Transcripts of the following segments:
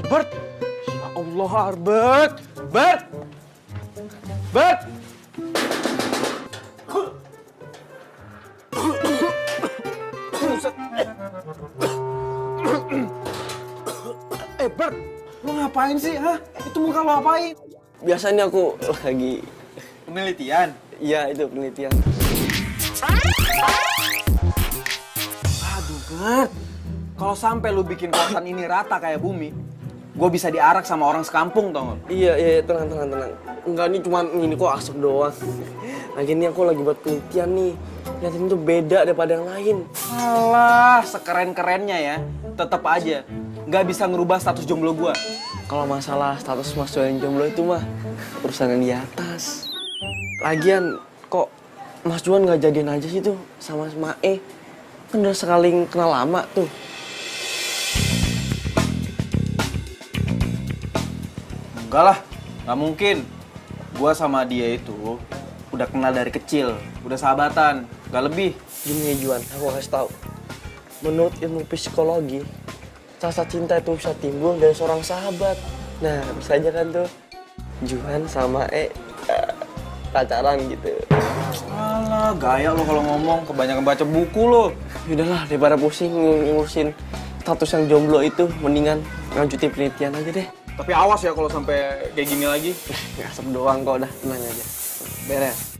Albert! Ya Allah, Albert! Bert! Bert! Bert, lu ngapain sih, ha? Itu muka lu apain? Biasanya aku lagi... Penelitian? Iya, itu penelitian. Aduh, Bert. Kalau sampai lu bikin kosan ini rata kayak bumi, gue bisa diarak sama orang sekampung, tau gak? Iya, tenang. Enggak, ini cuma ini kok asap doang. Lagi ini aku lagi buat penelitian nih. Lihatin tuh beda daripada yang lain. Alah, sekeren-kerennya ya. Tetep aja, nggak bisa ngerubah status jomblo gue. Kalau masalah status Mas Juan jomblo itu mah urusan yang di atas. Lagian kok Mas Juan nggak jadian aja sih tuh sama Mae? Kan udah sekali kenal lama tuh. Enggak lah, nggak mungkin. Gue sama dia itu udah kenal dari kecil, udah sahabatan, nggak lebih. Gini ya Juan, aku kasih tahu. Menurut ilmu psikologi, rasa cinta itu bisa timbul dari seorang sahabat. Nah, bisa aja kan tuh Juan sama pacaran gitu. Alah, gaya lo kalau ngomong, kebanyakan baca buku lo. Yaudahlah, daripada pusing ngurusin status yang jomblo itu, mendingan lanjutin penelitian aja deh. Tapi awas ya kalau sampai kayak gini lagi. Asap doang kok, udah tenang aja. Beres.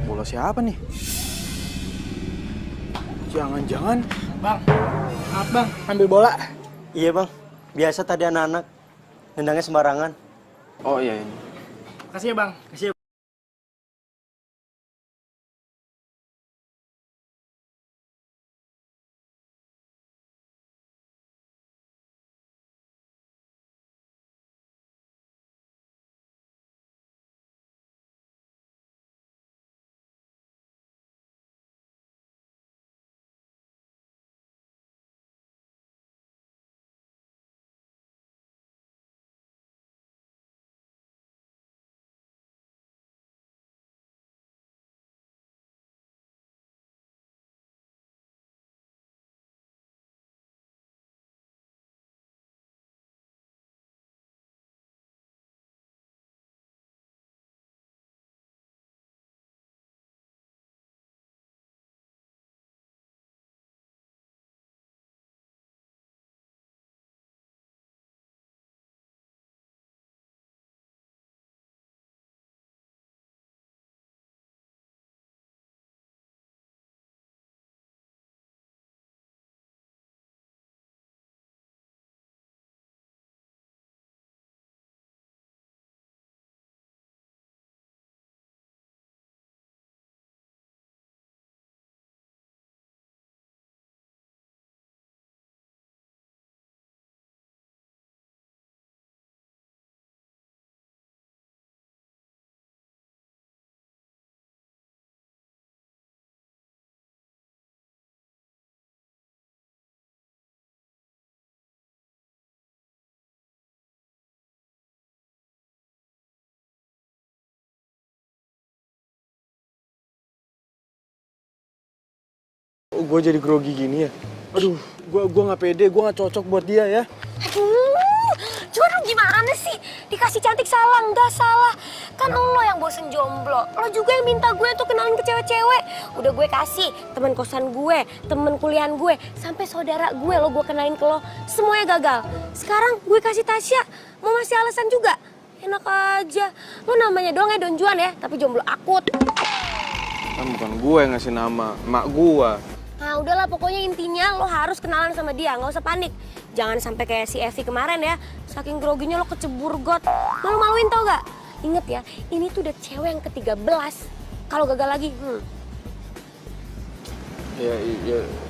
Bola siapa nih? Jangan-jangan... Bang, maaf bang, ambil bola. Iya bang, biasa tadi anak-anak nendangnya sembarangan. Oh iya. Makasih ya bang, makasih ya. Oh, gue jadi grogi gini ya? Aduh, gua nggak pede, gua nggak cocok buat dia ya. Aduh, Juan lu gimana sih? Dikasih cantik salah, nggak salah. Kan lo yang bosen jomblo. Lo juga yang minta gue tuh kenalin ke cewek-cewek. Udah gue kasih teman kosan gue, temen kuliahan gue, sampai saudara gue lo gue kenalin ke lo. Semuanya gagal. Sekarang gue kasih Tasya, mau masih alasan juga? Enak aja. Lo namanya doang ya Don Juan ya, tapi jomblo akut. Kan bukan gue yang ngasih nama, emak gua. Nah udahlah, pokoknya intinya lo harus kenalan sama dia, nggak usah panik. Jangan sampai kayak si Evi kemarin ya, saking groginya lo kecebur got. Malu-maluin tau gak? Ingat ya, ini tuh udah cewek yang ke-13. Kalau gagal lagi, Ya,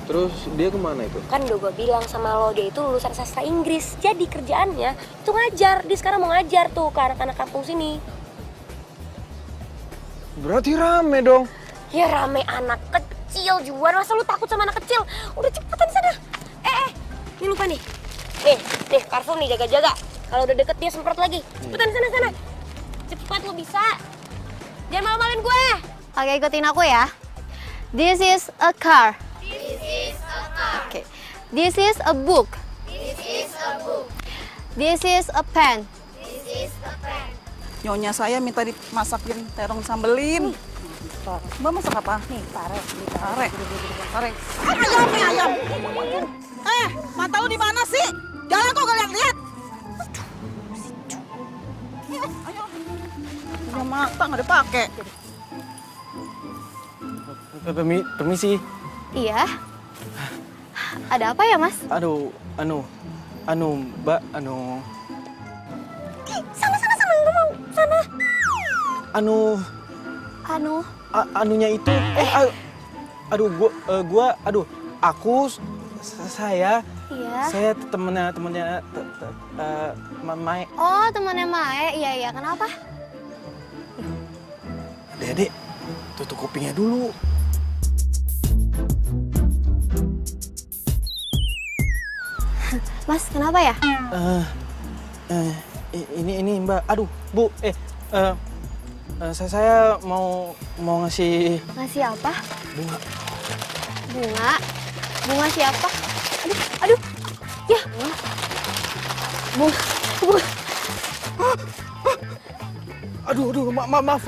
terus dia kemana itu? Kan udah gue bilang sama lo, dia itu lulusan sastra Inggris. Jadi kerjaannya itu ngajar, dia sekarang mau ngajar tuh ke anak-anak kampung sini. Berarti rame dong. Ya rame anak kecil. kecil, Juan. Masa lu takut sama anak kecil? Udah cepetan sana. Ini lupa nih. Nih, Karsul nih jaga-jaga. Kalau udah deket dia semprot lagi. Cepetan sana. Cepat lu bisa. Jangan malu-maluin gue. Oke, ikutin aku ya. This is a car. This is a car. Okay. This is a book. This is a book. This is a pen. This is a pen. Nyonya saya minta dimasakin terong sambelin. Mbak masak apa? Nih, pare. Pare. Ayam. Mata lu di mana sih? Jalan kok kalian lihat. Ayo. Udah mata nggak dipakai. Permisi. Iya. Ada apa ya, Mas? Aduh, Mbak, Sana, nggak mau. Sana. Anunya itu, saya Iya. temennya, Mae. Oh, temannya Mae. Iya. Kenapa? Dek, tutup kupingnya dulu. Mas, kenapa ya? Ini Mbak, aduh, Bu, saya mau ngasih Ngasih apa? bunga. Bunga? Bunga siapa? Aduh. Ya. Bunga. Aduh, maaf.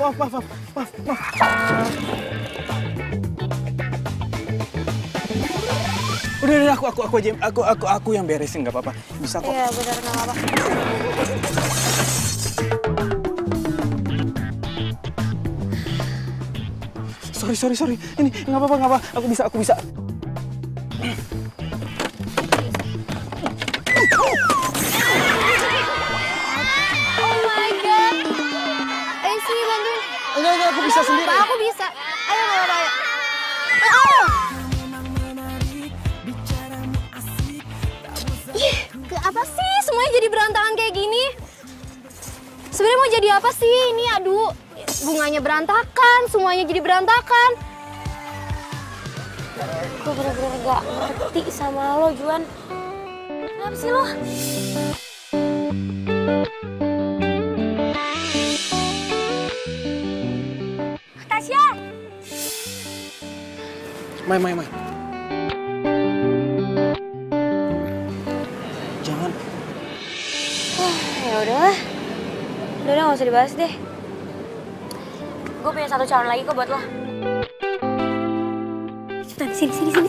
Udah, aku aja, aku yang beresin, nggak apa-apa. Bisa kok. Iya, benar, nggak apa-apa. Sorry. Ini nggak apa-apa. Aku bisa. Oh my God. Sini bantuin. Enggak, aku bisa sendiri. Pak, aku bisa. Ayo, nggak apa-apa. Ayo. Apa sih semuanya jadi berantakan kayak gini? Sebenarnya mau jadi apa sih ini? Aduh, bunganya berantakan, semuanya jadi berantakan. Gue bener-bener gak ngerti sama lo, Juan. Kenapa sih lo? Tasya! Mai. Jangan. Ya udahlah. Udah gak usah dibahas deh. Gue punya satu calon lagi kok buat lo. Sini. Nah,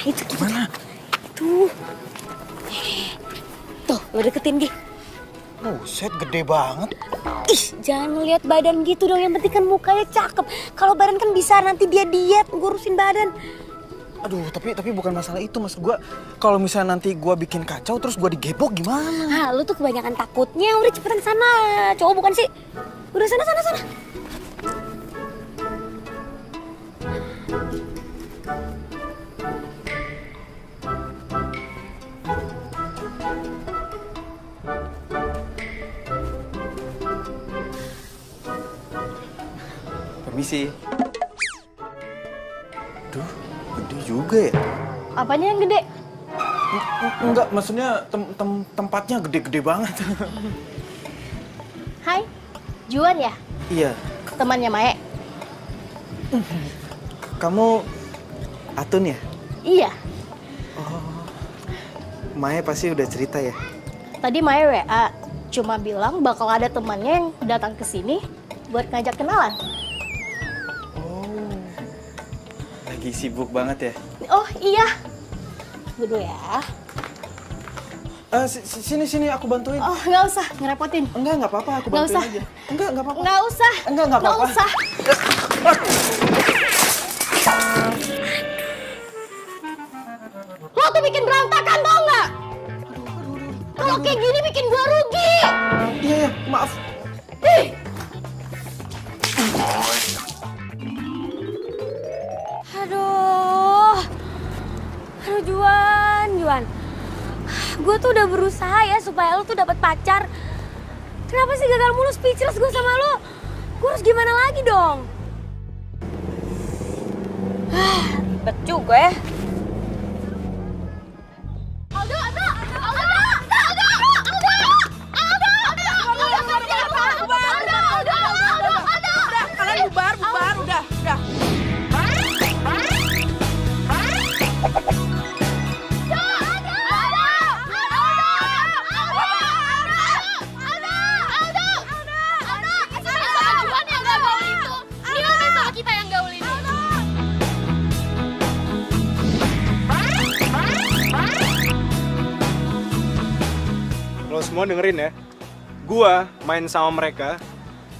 itu gimana? Tuh. Tuh, lo deketin Gi. Set gede banget. Ih, jangan ngeliat badan gitu dong. Yang penting kan mukanya cakep. Kalau badan kan bisa nanti dia diet ngurusin badan. Aduh, tapi bukan masalah itu, maksud gue. Kalau misalnya nanti gue bikin kacau terus gue digebok gimana? Ah, lu tuh kebanyakan takutnya. Udah cepetan sana. Cowok bukan sih. Udah sana. Permisi. Duh, gede juga ya? Apanya yang gede? Enggak, maksudnya tempatnya gede-gede banget. Hai, Juan ya? Iya. Temannya Mae? Kamu Atun ya? Iya. Mae pasti udah cerita ya? Tadi Mae WA, cuma bilang bakal ada temannya yang datang ke sini buat ngajak kenalan. Lagi sibuk banget ya? Oh iya. Dulu ya. Sini aku bantuin. Oh nggak usah, ngerepotin. Nggak apa-apa, aku Nggak bantuin usah. aja. Nggak apa-apa. Nggak usah. Nggak apa-apa. Nggak usah. Lo tuh bikin berantakan tau nggak? Kalau kayak gini bikin gua rugi. Iya, maaf. Aduh Juan. Gue tuh udah berusaha ya supaya lo tuh dapat pacar. Kenapa sih gagal mulu, speechless gue sama lo? Gue harus gimana lagi dong? Ribet juga ya. Kalian bubar, udah. Lo semua dengerin ya, gua main sama mereka,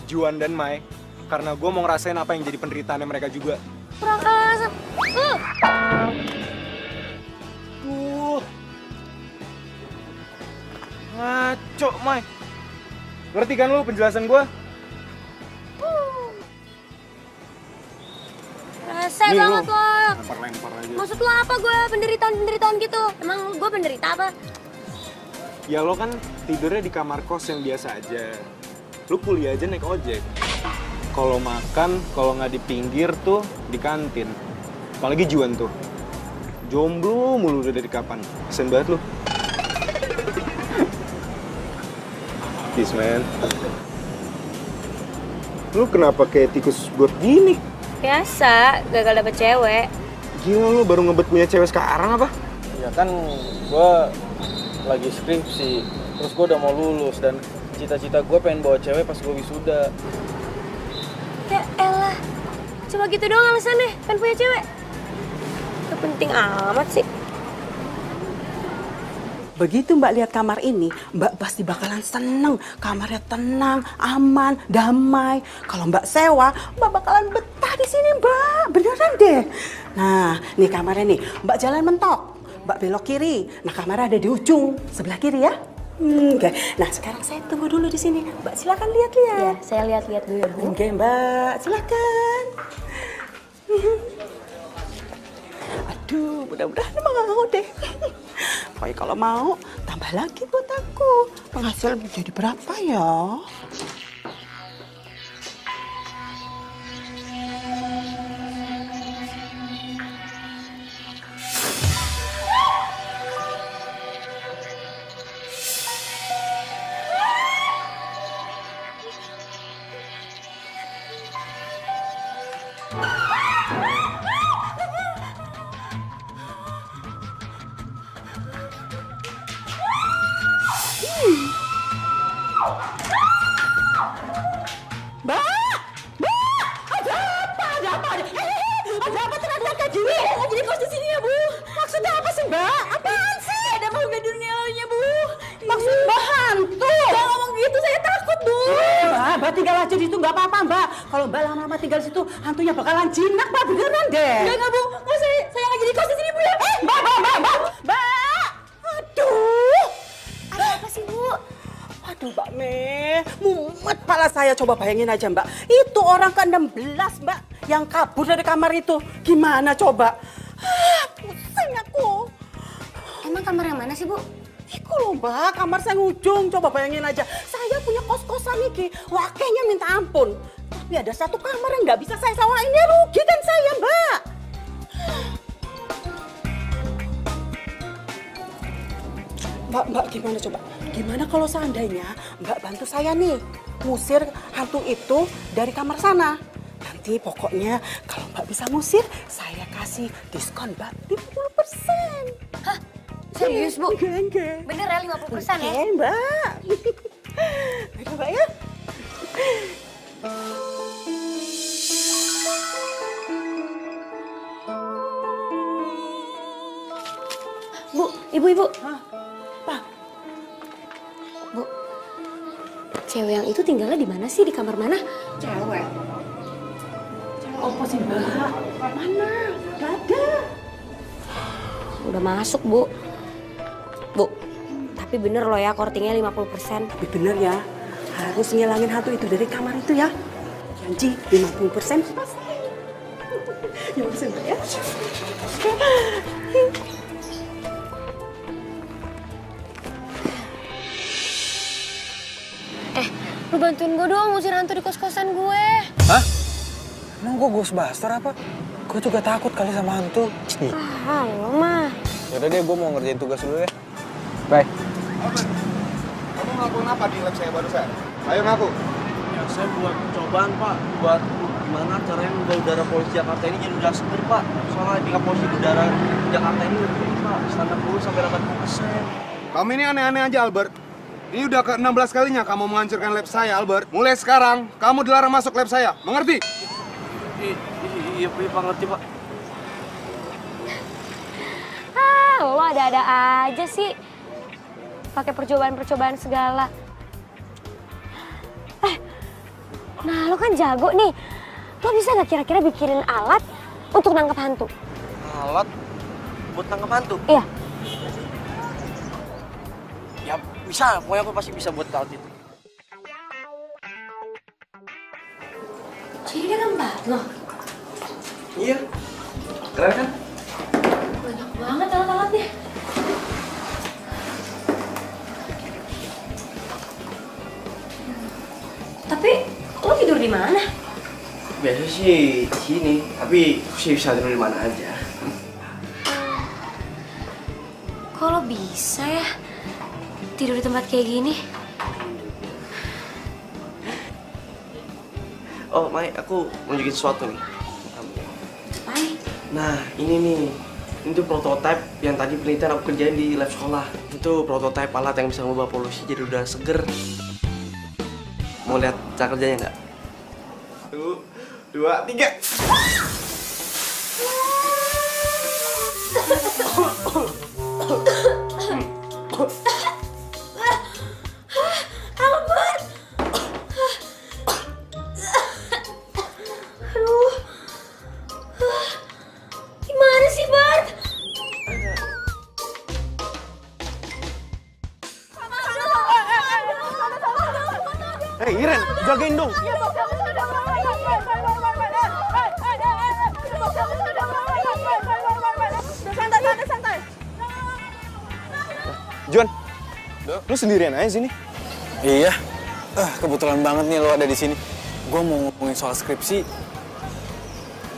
Juan dan Mai, karena gua mau ngerasain apa yang jadi penderitaannya mereka juga. Kurang asem. Ngaco, Mai. Ngerti kan lo penjelasan gua? Rese Nih, banget lu. lo. Lempar aja. Maksud lo apa gue penderitaan gitu? Emang gue penderita apa? Ya lo kan tidurnya di kamar kos yang biasa aja. Lu kuliah aja naik ojek. Kalau makan, kalau nggak di pinggir tuh di kantin. Apalagi Juan tuh. Jomblo mulu udah dari kapan. Kesen banget lu. Peace, man. Lu kenapa kayak tikus got gini? Biasa, gagal dapet cewek. Gila lu baru ngebet punya cewek sekarang apa? Ya kan gue lagi skripsi, terus gue udah mau lulus dan cita-cita gue pengen bawa cewek pas gue wisuda. Ya elah, cuma gitu doang alasannya, pengen punya cewek. Gak penting amat sih. Begitu Mbak lihat kamar ini, Mbak pasti bakalan seneng. Kamarnya tenang, aman, damai. Kalau Mbak sewa, Mbak bakalan betah di sini, Mbak. Beneran deh. Nah, nih kamarnya nih. Mbak jalan mentok. Mbak belok kiri. Nah, kamarnya ada di ujung sebelah kiri ya. Oke. Nah, sekarang saya tunggu dulu di sini. Mbak silakan lihat-lihat. Ya, saya lihat-lihat dulu ya, Bu. Oke, Mbak. Silakan. Aduh, mudah-mudahan mau deh. Pokoknya kalau mau, tambah lagi buat aku. Penghasilan jadi berapa ya? Ada apa teriak-teriak kayak gini? Nggak jadi kos di sini ya, Bu. Maksudnya apa sih, Mbak? Apaan sih? Ada makhluk di dunianya, Bu. Maksud Mbak hantu? Jangan ngomong gitu, saya takut, Bu. Mbak tinggal aja di situ, nggak apa-apa, Mbak. Kalau Mbak lama-lama tinggal di situ, hantunya bakalan jinak, Mbak. Beneran deh. Enggak, Bu. Nggak, saya nggak jadi kos di sini, Bu ya. Mbak. Aduh. Ada apa sih, Bu? Aduh, Mbak Me, mumet pala saya. Coba bayangin aja, Mbak. Itu orang ke-16, Mbak, yang kabur dari kamar itu. Gimana coba? Pusing aku. Emang kamar yang mana sih, Bu? Iku loh, Mbak, kamar saya ngujung. Coba bayangin aja. Saya punya kos-kosan iki. Wakenya minta ampun. Tapi ada satu kamar yang nggak bisa saya sewain. Ya rugi kan saya, Mbak. Mbak, gimana coba? Gimana kalau seandainya Mbak bantu saya nih ngusir hantu itu dari kamar sana? Nanti pokoknya kalau Mbak bisa ngusir, saya kasih diskon Mbak 50%. Hah? Serius, Bu? Enggak. Bener ya 50% ya? Oke, Mbak. Baik, Mbak ya. Bu, ibu-ibu. Pak, Bu, cewek yang itu tinggalnya di mana sih? Di kamar mana? cewek. Cewek apa sih, Mbak? Mana? Gak ada. Udah masuk, Bu. Bu, tapi bener loh ya kortingnya 50%. Tapi bener ya, harus ngilangin hantu itu dari kamar itu ya. Janji 50% pasti. Ya udah, Mbak ya. Lu bantuin gue dong ngusir hantu di kos-kosan gue. Hah? Emang gue Ghostbuster apa? Gue juga takut kali sama hantu. Halo mah. Yaudah deh, gue mau ngerjain tugas dulu ya. Bye. Kamu ngelakuin apa di lab saya barusan? Ayo ngaku. Ya, saya buat cobaan, Pak. Buat gimana caranya mengubah udara polisi Jakarta ini jadi udara seger, Pak. Soalnya tingkat polisi udara Jakarta ini lebih tinggi, Pak. Standar 10 sampai 80%. Kamu ini aneh-aneh aja, Albert. Ini udah ke-16 kalinya kamu menghancurkan lab saya, Albert. Mulai sekarang, kamu dilarang masuk lab saya. Mengerti? Iya, Pak, ngerti, Pak. Lo ada-ada aja sih. Pakai percobaan-percobaan segala. Nah lo kan jago nih. Lo bisa nggak kira-kira bikinin alat untuk nangkep hantu? Alat buat nangkep hantu? Iya. Ya, bisa. Pokoknya aku pasti bisa buat alat itu. Jadi dia gambar lo? Iya. Keren kan? Banyak banget alat-alatnya. Tapi lo tidur di mana? Biasa sih di sini, tapi aku sih bisa tidur di mana aja. Kok lo bisa ya tidur di tempat kayak gini? Oh, Mai, aku mau nunjukin sesuatu nih. Hai. Nah, ini nih. Ini tuh prototipe yang tadi penelitian aku kerjain di lab sekolah. Itu prototipe alat yang bisa mengubah polusi jadi udara seger. Mau lihat cara kerjanya nggak? 1, 2, 3. Albert! Aduh. Gimana sih, Bart? Hei, Iren, jagain dong. Santai. Juan, lu sendirian aja sini? Iya. Kebetulan banget nih lo ada di sini. Gue mau ngomongin soal skripsi.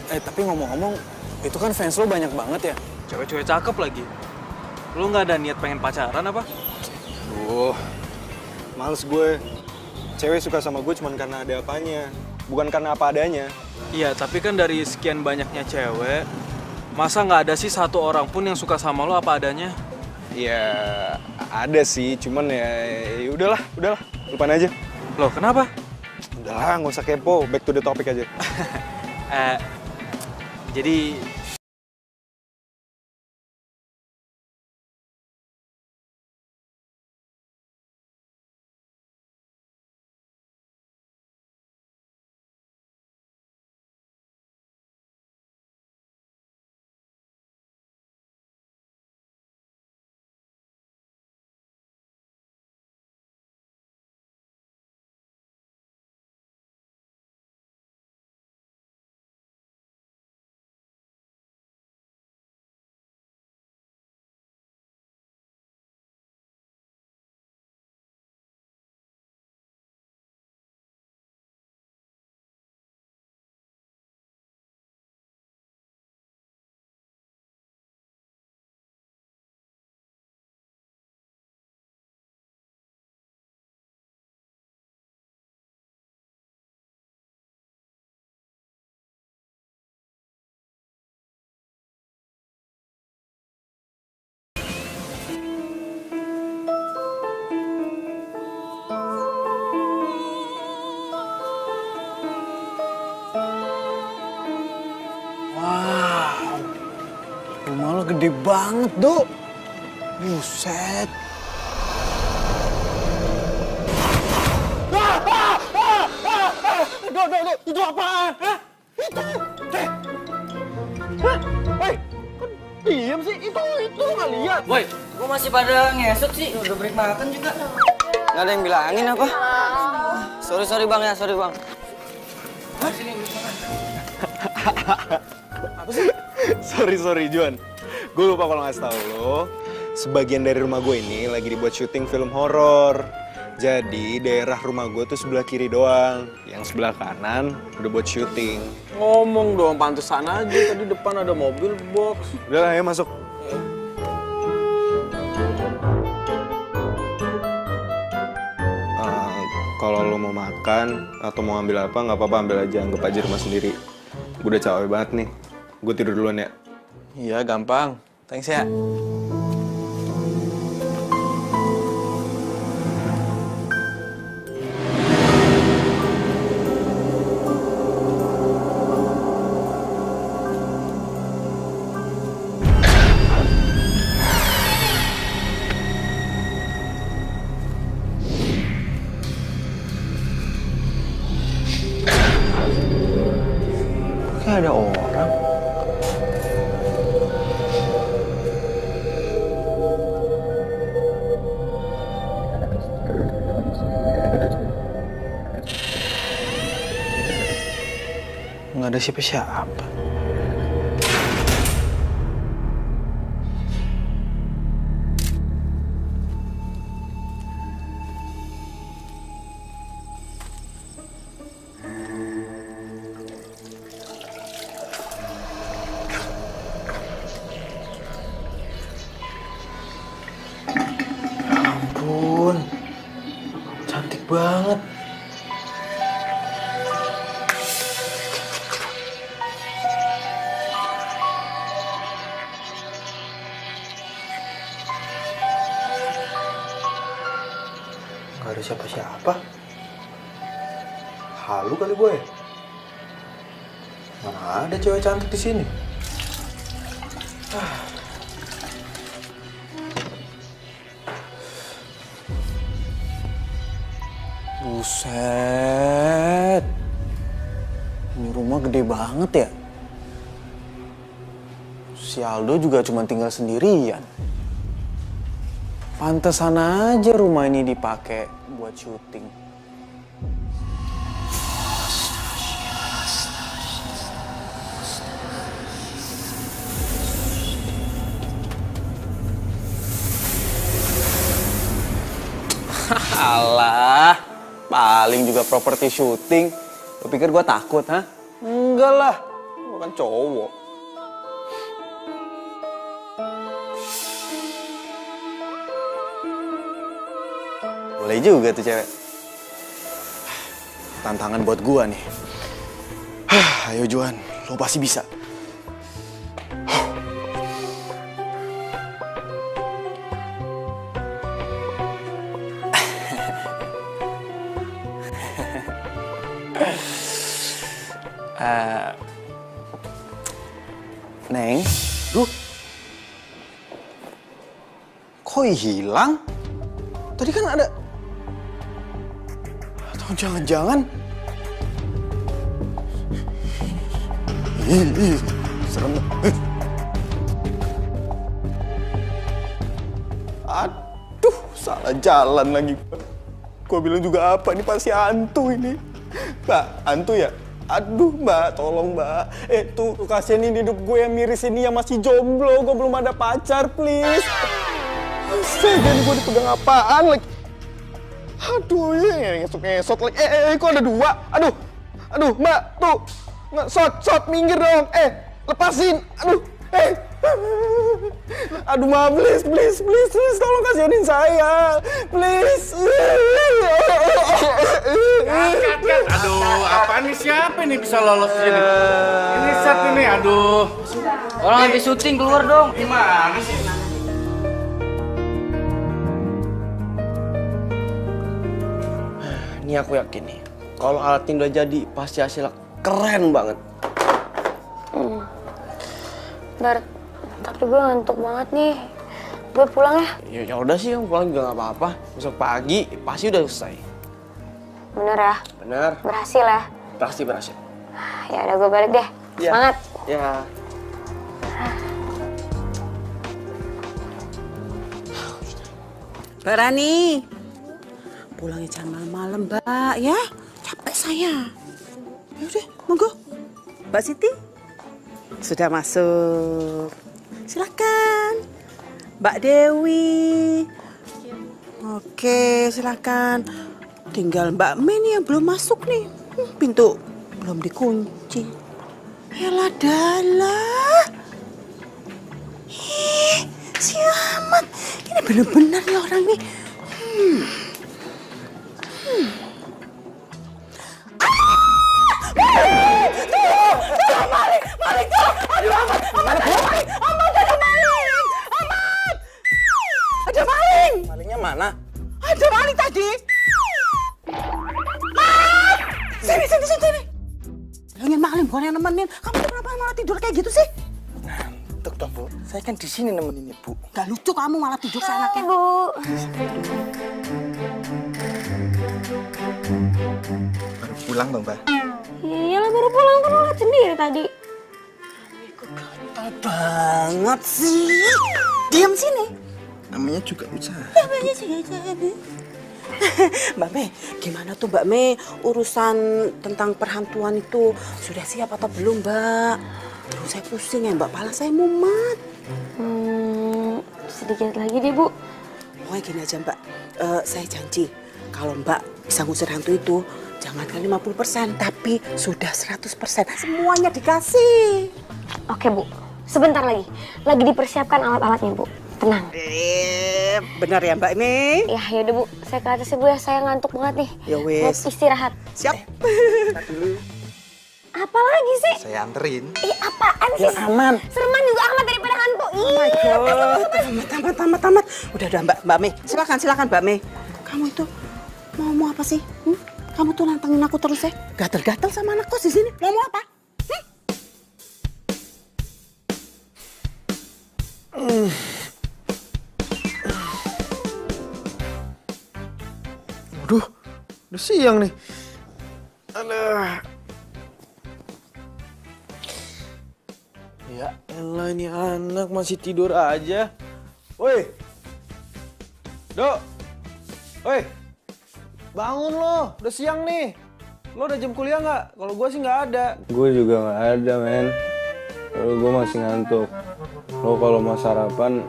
Tapi ngomong-ngomong, itu kan fans lo banyak banget ya? Cewek-cewek cakep lagi. Lu nggak ada niat pengen pacaran apa? Males gue. Cewek suka sama gue cuma karena ada apanya, bukan karena apa adanya. Iya, tapi kan dari sekian banyaknya cewek, masa nggak ada sih satu orang pun yang suka sama lo apa adanya? Ya ada sih, cuman ya udahlah, lupain aja. Loh, kenapa? Udahlah, nggak usah kepo, back to the topic aja. Jadi rumah lo gede banget, Dok. Buset. Dok, itu apaan? Hah? Itu, Hah? Woi, kok diem sih? Itu lu nggak lihat? Woi, gua masih pada ngesot sih, udah break makan juga. Nggak ada yang bilangin apa? Sorry bang ya, sorry bang. Sorry Juan. Gue lupa kalau ngasih tahu lo. Sebagian dari rumah gue ini lagi dibuat syuting film horor. Jadi daerah rumah gue tuh sebelah kiri doang. Yang sebelah kanan udah buat syuting. Ngomong dong, pantesan aja tadi depan ada mobil box. Udah lah ya, masuk. Kalau lo mau makan atau mau ambil apa, nggak apa-apa ambil aja. Anggap aja rumah sendiri. Gue udah capek banget nih. Gue tidur duluan ya. Iya, gampang. Thanks ya. Kayak ada orang. Nggak ada siapa-siapa. Ampun, cantik banget. Gak ada siapa-siapa. Halu kali gue. Mana ada cewek cantik di sini? Buset. Ini rumah gede banget ya. Si Aldo juga cuma tinggal sendirian. Pantesan aja rumah ini dipakai buat syuting. Alah, paling juga properti syuting. Lo pikir gue takut, ha? Enggak lah, gue kan cowok. Boleh juga tuh cewek. Tantangan buat gue nih. Ayo Juan, lo pasti bisa. Neng, kok hilang? Tadi kan ada. Atau jangan-jangan? Serem. Aduh, salah jalan lagi. Gua bilang juga apa? Ini pasti hantu ini. Mbak, hantu ya? Aduh mbak, tolong mbak. Tuh kasihan ini hidup gue yang miris ini yang masih jomblo. Gue belum ada pacar, please. Astaga, ini gue dipegang apaan lagi? Aduh, ngesot lagi. Kok ada dua? Aduh mbak, tuh. Shot, minggir dong. Lepasin. Aduh mbak, please, tolong kasihanin saya. Please. Kat. Aduh, apaan nih, siapa nih bisa lolos sini? Ini set ini, aduh. Orang lagi syuting, keluar dong. Gimana sih? Ini aku yakin nih, kalau alat ini udah jadi, pasti hasilnya keren banget. Bart, tapi gue ngantuk banget nih. Gue pulang ya. Ya udah sih, pulang juga nggak apa-apa. Besok pagi pasti udah selesai. Bener ya? Bener. Berhasil ya? Pasti berhasil. Ya udah gue balik deh. Ya. Semangat. Ya. Mbak Rani, pulangnya jangan malam-malam, Mbak, ya. Capek saya. Ya udah, monggo. Mbak Siti, sudah masuk. Silakan. Mbak Dewi. Oke, silakan. Tinggal Mbak Mei nih yang belum masuk nih. Pintu belum dikunci. Yalah dalah. Si Ahmad. Ini bener-bener nih orang nih. Maling tuh. Aduh, Ahmad, ada maling. Ahmad, ada maling. Ahmad. Ada maling. Malingnya mana? Ada maling tadi. Mat! Sini. Bilangin maling bukan yang nemenin. Kamu tuh kenapa malah tidur kayak gitu sih? Ngantuk toh, Bu. Saya kan di sini nemenin Ibu. Gak lucu kamu malah tidur seenaknya. Bu. Baru pulang dong, Mbak. Iya lah baru pulang kan lihat sendiri tadi. Gatel banget sih. Diam sini. Namanya juga usaha. Namanya juga usaha. Mbak Mei, gimana tuh Mbak Mei urusan tentang perhantuan itu? Sudah siap atau belum, Mbak? Aduh, saya pusing ya, Mbak. Pala saya mumet. Sedikit lagi deh, Bu. Pokoknya gini aja, Mbak. Saya janji, kalau Mbak bisa ngusir hantu itu, jangankan 50%, tapi sudah 100%. Semuanya dikasih. Oke, Bu. Sebentar lagi. Lagi dipersiapkan alat-alatnya, Bu. Tenang. Benar ya, Mbak Mei? Ya, yaudah, Bu. Saya ke atas ya, Bu ya. Saya ngantuk banget nih. Ya wes. Mau istirahat. Siap. Apa lagi sih? Saya anterin. Apaan sih? Aman. Sereman juga amat daripada hantu. Tamat. Udah, Mbak Mei. Silakan Mbak Mei. Kamu itu mau apa sih? Kamu tuh nantangin aku terus ya? Gatel-gatel sama anak kos di sini. Mau apa? Aduh, udah siang nih. Aduh. Ya elah, ini anak masih tidur aja. Woi. Dok. Woi. Bangun lo, udah siang nih. Lo udah jam kuliah nggak? Kalau gue sih nggak ada. Gue juga nggak ada, men. Kalau gue masih ngantuk. Lo kalau mau sarapan,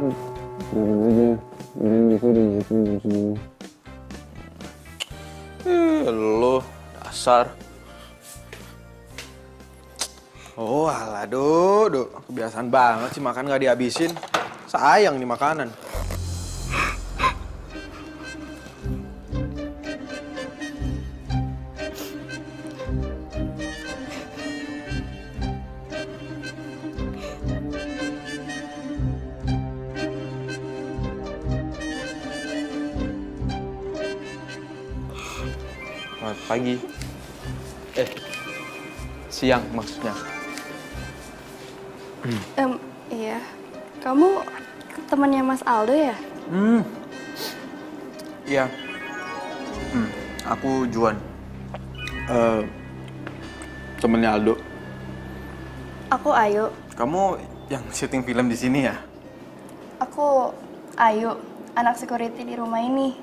Lo dasar. Oh alah, Dok. Kebiasaan banget sih makan nggak dihabisin. Sayang nih makanan. Selamat pagi. Siang maksudnya. Iya. Kamu temannya Mas Aldo ya? Iya. Aku Juan. Temennya Aldo. Aku Ayu. Kamu yang syuting film di sini ya? Aku Ayu, anak security di rumah ini.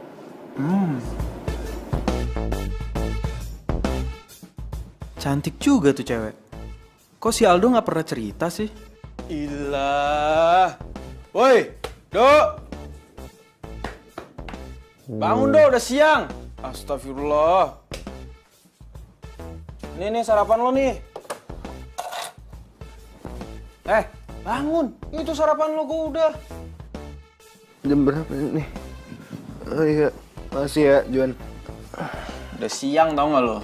Cantik juga tuh cewek. Kok si Aldo nggak pernah cerita sih? Ilah. Woi, Dok. Bangun, Dok, udah siang. Astagfirullah. Nih sarapan lo nih. Bangun. Itu sarapan lo gue udah. Jam berapa nih? Oh iya, masih ya, Juan. Udah siang tau nggak lo?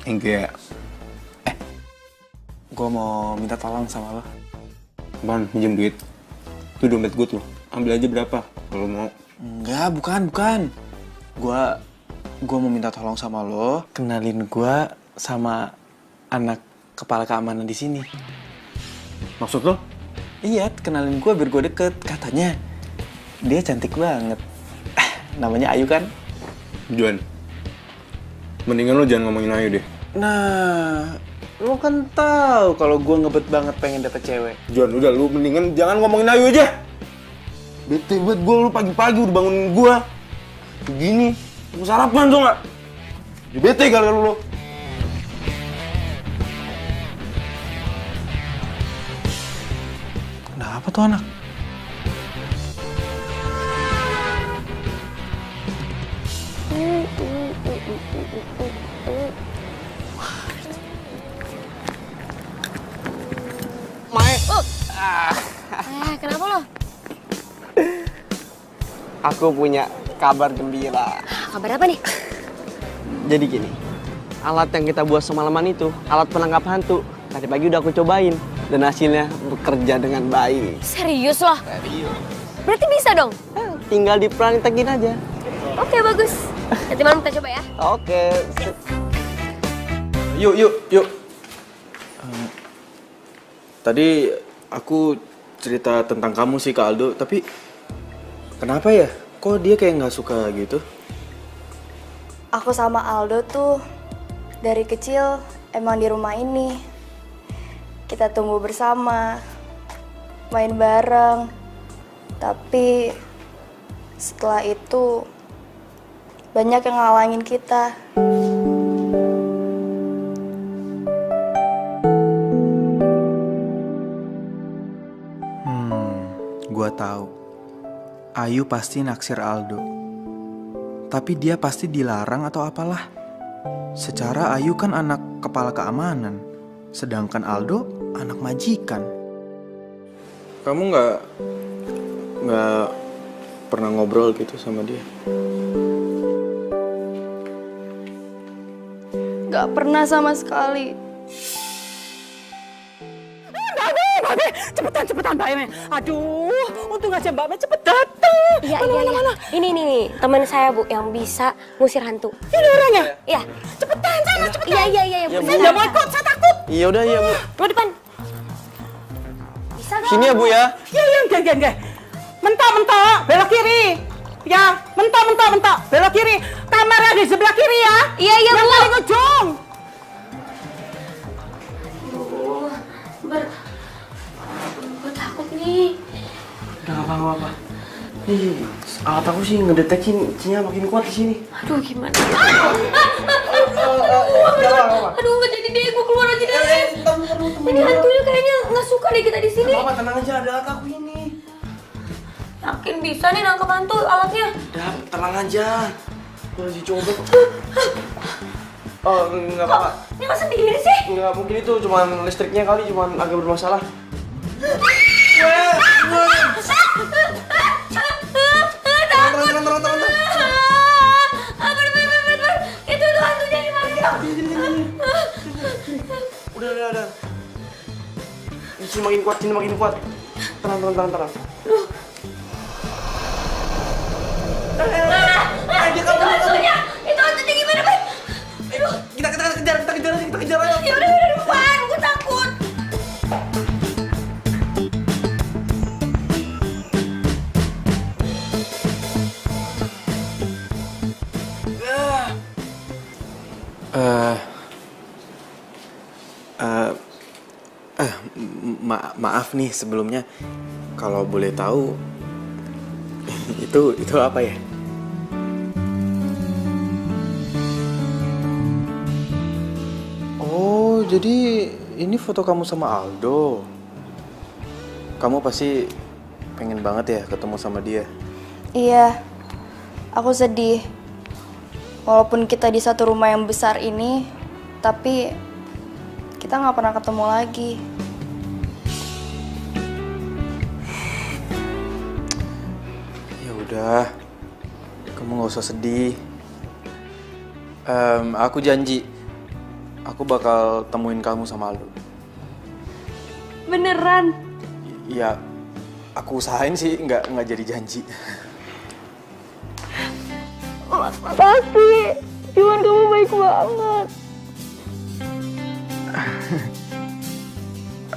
Enggak. Gue mau minta tolong sama lo. Bang, pinjam duit. Itu dompet gue tuh. Ambil aja berapa kalau mau. Enggak, bukan. Gue mau minta tolong sama lo, kenalin gue sama anak kepala keamanan di sini. Maksud lo? Iya, kenalin gue biar gue deket. Katanya dia cantik banget. Namanya Ayu kan? Juan, mendingan lo jangan ngomongin Ayu deh. Nah, lo kan tahu kalau gue ngebet banget pengen dapet cewek. Juan, udah lu mendingan jangan ngomongin Ayu aja. Bete buat gue, lu pagi-pagi udah bangunin gue. Begini, mau sarapan tuh nggak? Bete kali lu. Kenapa tuh anak? aku punya kabar gembira. Kabar apa nih? Jadi gini, alat yang kita buat semalaman itu, alat penangkap hantu. Tadi pagi udah aku cobain, dan hasilnya bekerja dengan baik. Serius loh? Serius. Berarti bisa dong? Tinggal dipraktekin aja. Oke, bagus. Nanti malam kita coba ya. Oke. Yuk. Tadi aku cerita tentang kamu sih ke Aldo, tapi kenapa ya? Kok dia kayak nggak suka gitu? Aku sama Aldo tuh dari kecil emang di rumah ini. Kita tumbuh bersama, main bareng. Tapi setelah itu banyak yang ngalangin kita. Gua tahu. Ayu pasti naksir Aldo. Tapi dia pasti dilarang atau apalah. Secara Ayu kan anak kepala keamanan, sedangkan Aldo anak majikan. Kamu nggak pernah ngobrol gitu sama dia? Gak pernah sama sekali. Cepetan Mbak Eme. Aduh, untung aja Mbak Eme cepet dateng. Iya. Ini nih, teman saya Bu yang bisa ngusir hantu. Ini orangnya? Iya. Cepetan, sana cepetan. Iya, Bu. Saya nggak mau ikut, saya takut. Iya udah ya Bu. Bu depan. Bisa gak? Sini ya Bu ya. Iya, enggak. Mentok, belok kiri. Ya, mentok, belok kiri. Kamarnya di sebelah kiri ya. Iya, yang Bu. Yang paling ujung. Gue takut nih. Udah nggak apa-apa. Nih, alat aku sih ngedeteksinya makin kuat di sini. Aduh, gimana? Aduh, nggak jadi deh, gue keluar aja deh. Ini hantunya kayaknya nggak suka deh kita di sini. Apa tenang aja, ada alat aku ini. Yakin bisa nih nangkep hantu alatnya? Udah, tenang aja. Gue lagi coba. Oh, nggak apa-apa. Ini masa sendiri sih? Nggak mungkin itu, cuman listriknya kali, cuman agak bermasalah. Itu tuh hantunya di mana? Udah. Sini makin kuat. Tenang. Itu hantunya gimana, Bay? Kita kejar aja. Ya udah depan, gue takut. Maaf nih sebelumnya, kalau boleh tahu itu apa ya? Oh, jadi ini foto kamu sama Aldo. Kamu pasti pengen banget ya ketemu sama dia. Iya, aku sedih. Walaupun kita di satu rumah yang besar ini, tapi kita nggak pernah ketemu lagi. Ya udah, kamu nggak usah sedih. Aku janji, aku bakal temuin kamu sama Aldo. Beneran? Ya, aku usahain sih nggak jadi janji. Makasih, Juan kamu baik banget.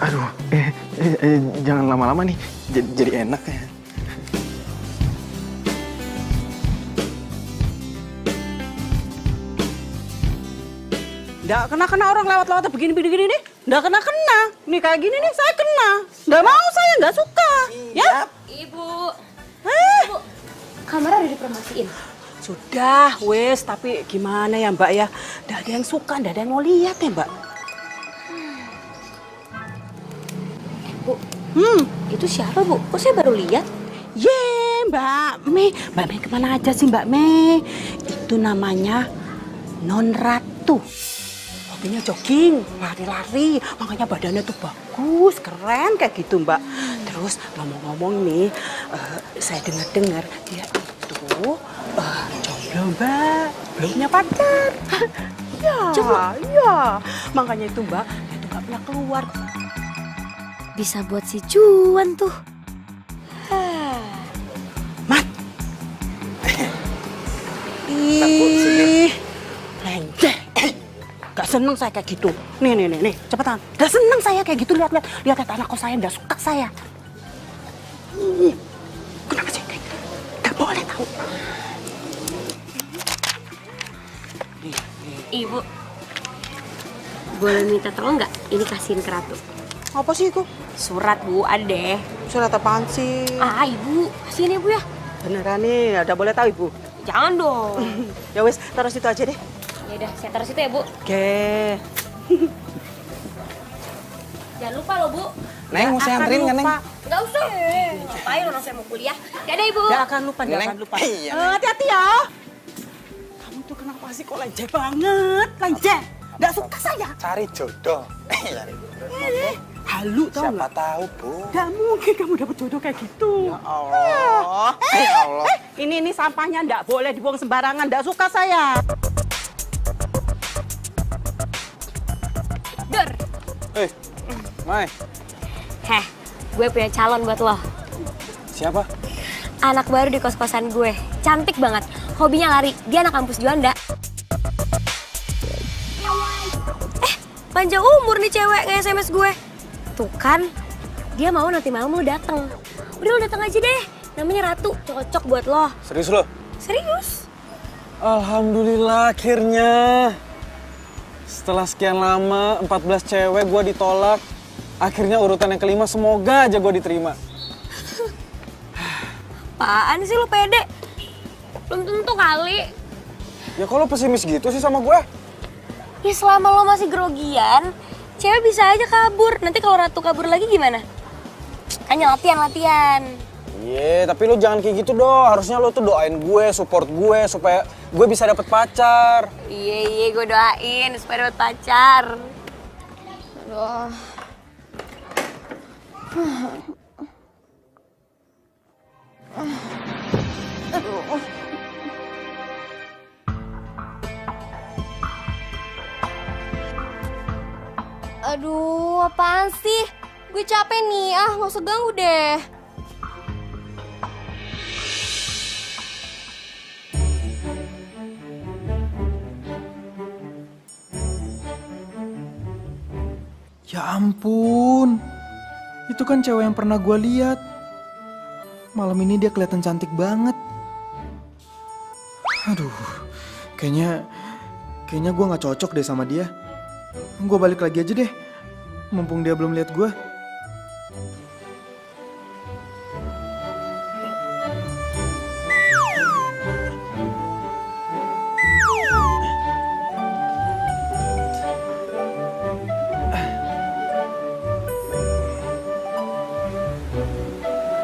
Aduh, jangan lama-lama nih, jadi enak ya. Nggak kena orang lewat-lewat begini nih. Nggak kena. Nih kayak gini nih saya kena. Nggak mau saya, nggak suka. Ya? Ibu. Ibu, kamar udah dipromosiin. Sudah, wes. Tapi gimana ya Mbak ya? Nggak ada yang suka, nggak ada yang mau lihat ya Mbak. Bu, itu siapa Bu? Kok saya baru lihat? Mbak Mei. Mbak Mei kemana aja sih Mbak Mei? Itu namanya Non Ratu. Hobinya jogging, lari-lari, makanya badannya tuh bagus, keren kayak gitu Mbak. Terus ngomong-ngomong nih, saya dengar dia Tuh, jomblo Mbak, belum punya pacar. Ya, ya. Makanya itu Mbak, dia tuh gak pernah keluar. Bisa buat si cuan tuh. Ih, lenjeh. Gak seneng saya kayak gitu. Nih, cepetan. Gak seneng saya kayak gitu, lihat anak kos saya, gak suka saya. Kenapa sih kayak gitu? Gak boleh tahu. Ibu, boleh minta tolong nggak? Ini kasihin ke Ratu. Apa sih itu? Surat Bu, ada deh. Surat apaan sih? Ibu, kasihin Ibu ya. Beneran nih, udah boleh tahu Ibu? Jangan dong. Ya wes, taruh situ aja deh. Ya udah, saya taruh situ ya Bu. Oke. Jangan lupa loh Bu. Neng, mau saya anterin nggak Neng? Nggak usah. Ngapain orang saya mau kuliah. Dadah Ibu. Gak akan lupa. Hati-hati ya. Kamu tuh kenapa sih kok lenjeh banget? Lenjeh. Gak suka saya. Cari jodoh. Halu tau Siapa nggak? tahu, Bu. Gak mungkin kamu dapet jodoh kayak gitu. Ya Allah. Ya Allah. Ini sampahnya nggak boleh dibuang sembarangan. Nggak suka saya. Dur. Mai. Heh, gue punya calon buat lo. Siapa? Anak baru di kos-kosan gue. Cantik banget. Hobinya lari. Dia anak kampus Juanda. Panjang umur nih cewek nge-SMS gue. Tuh kan, dia mau nanti malam lo dateng. Udah lo dateng aja deh. Namanya Ratu, cocok buat lo. Serius lo? Serius? Alhamdulillah akhirnya. Setelah sekian lama, 14 cewek gue ditolak. Akhirnya urutan yang kelima, semoga aja gue diterima. Apaan sih lo pede? Belum tentu kali. Ya kok lo pesimis gitu sih sama gue? Ya selama lo masih grogian, cewek bisa aja kabur. Nanti kalau Ratu kabur lagi gimana? Hanya latihan. Iya, tapi lo jangan kayak gitu dong. Harusnya lo tuh doain gue, support gue, supaya gue bisa dapet pacar. Iya, gue doain supaya dapet pacar. Aduh. Aduh. Aduh, apaan sih? Gue capek nih, nggak usah ganggu deh. Ya ampun, itu kan cewek yang pernah gue lihat. Malam ini dia kelihatan cantik banget. Aduh, kayaknya gue nggak cocok deh sama dia. Gue balik lagi aja deh, mumpung dia belum lihat gue.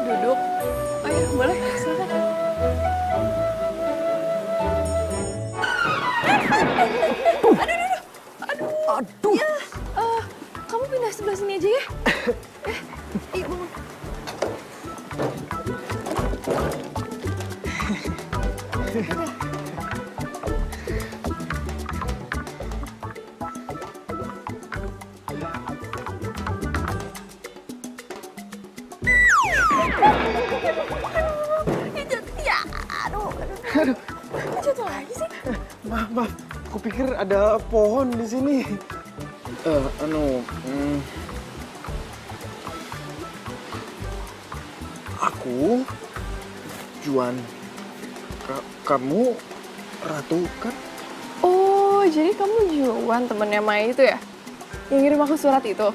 Duduk. Oh iya, boleh. Silakan. Aduh. Ya, kamu pindah sebelah sini aja ya. Bangun. Aduh, Jatuh lagi sih. maaf. Aku pikir ada pohon di sini. Aku Juan. Kamu Ratu kan? Oh, jadi kamu Juan temennya Maya itu ya? Yang ngirim aku surat itu?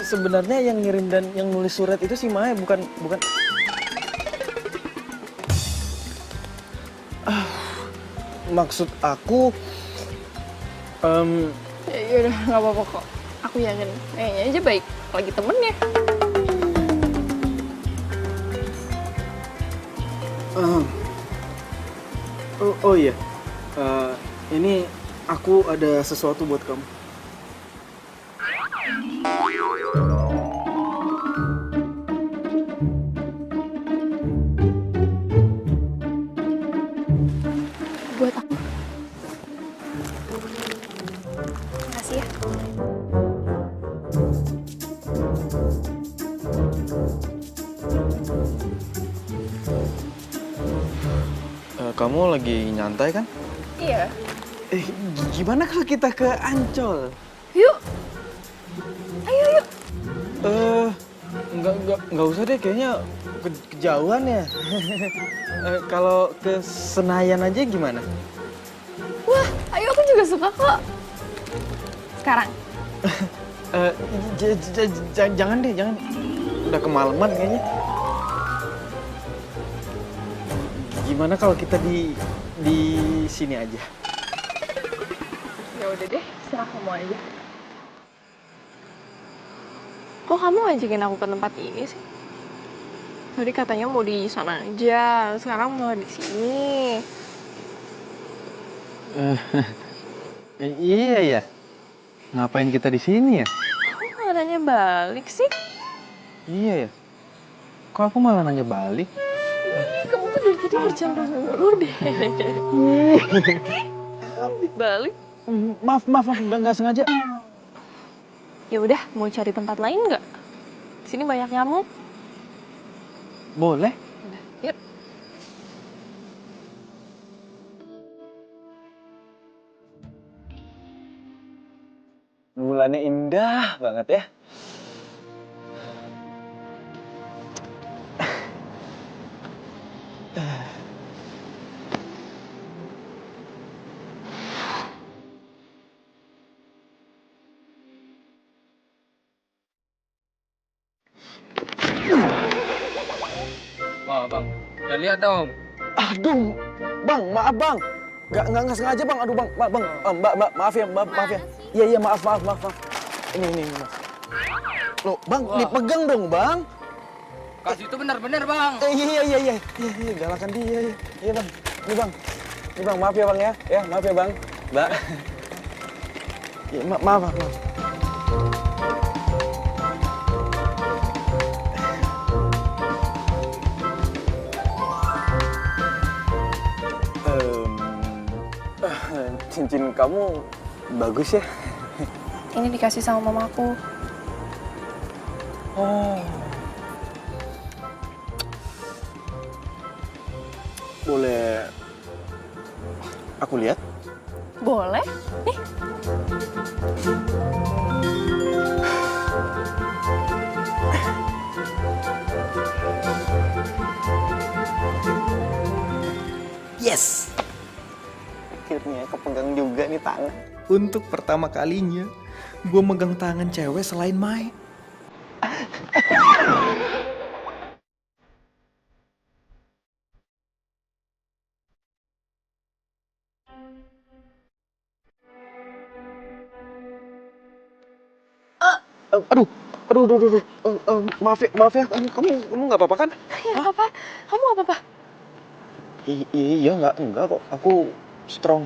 Sebenarnya yang ngirim dan yang nulis surat itu si Maya, bukan. Maksud aku, Ya udah, nggak apa-apa kok. Aku yakin, kayaknya aja baik lagi temennya. Oh iya, ini aku ada sesuatu buat kamu. kamu lagi nyantai kan? Iya. Gimana kalau kita ke Ancol? Yuk. Ayo, yuk. Nggak usah deh, kayaknya kejauhan ya. Kalau ke Senayan aja gimana? Wah, ayo aku juga suka kok. Sekarang. Jangan deh, jangan. Udah kemalaman kayaknya. Gimana kalau kita di sini aja? Ya udah deh, serah kamu aja. Kok kamu ngajakin aku ke tempat ini sih? Tadi katanya mau di sana aja, sekarang mau di sini. Iya ya. Ngapain kita di sini ya? Kok nggak nanya balik sih? Iya ya. Kok aku malah nanya balik? Kamu tuh dari tadi bercanda mulu deh. Balik. Maaf, nggak sengaja. Ya udah, mau cari tempat lain nggak? Sini banyak nyamuk. Boleh. Yuk. Bulannya indah banget ya. Wah bang, udah lihat dong. Aduh, bang, maaf bang. Nggak sengaja bang. Aduh bang, mbak, maaf ya, maaf ya. Iya, maaf. Ini mas. Loh, bang, dipegang dong bang. Kasih itu benar-benar bang. Iya, galakan dia. Iya bang, ini bang, maaf ya bang ya. Ya, maaf ya bang, mbak. Ya, maaf. Cincin kamu bagus ya. Ini dikasih sama mamaku. Oh. Boleh aku lihat? Boleh? Nih. Yes! Akhirnya kepegang juga nih tangan. Untuk pertama kalinya, gue megang tangan cewek selain Mai. Aduh. Maaf ya. Kamu nggak apa-apa kan? Ya apa? Kamu nggak apa-apa? Iya, enggak kok. Aku strong.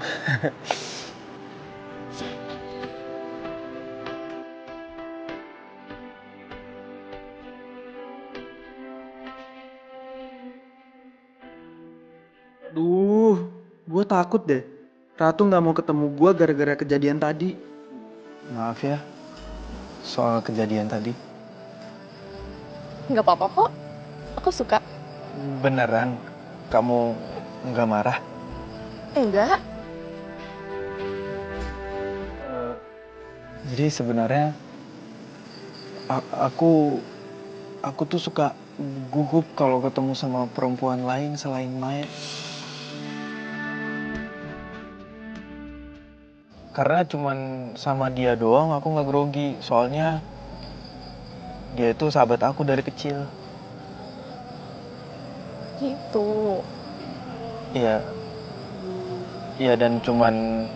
Duh, gue takut deh. Ratu nggak mau ketemu gue gara-gara kejadian tadi. Maaf ya, soal kejadian tadi. Nggak apa-apa kok. Aku suka. Beneran, kamu nggak marah? Enggak. Jadi sebenarnya aku tuh suka gugup kalau ketemu sama perempuan lain selain Maya. Karena cuman sama dia doang aku nggak grogi. Soalnya dia itu sahabat aku dari kecil. Gitu. Iya. Iya, dan cuman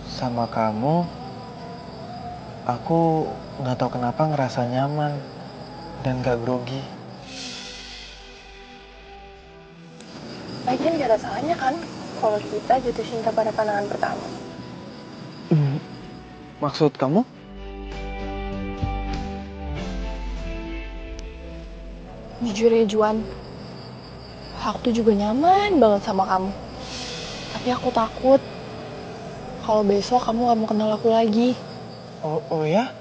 sama kamu aku nggak tahu kenapa ngerasa nyaman dan gak grogi. Lagian gak ada salahnya kan kalau kita jatuh cinta pada pandangan pertama. Maksud kamu? Jujur ya Juan, aku tuh juga nyaman banget sama kamu. Tapi aku takut kalau besok kamu gak mau kenal aku lagi. Oh ya?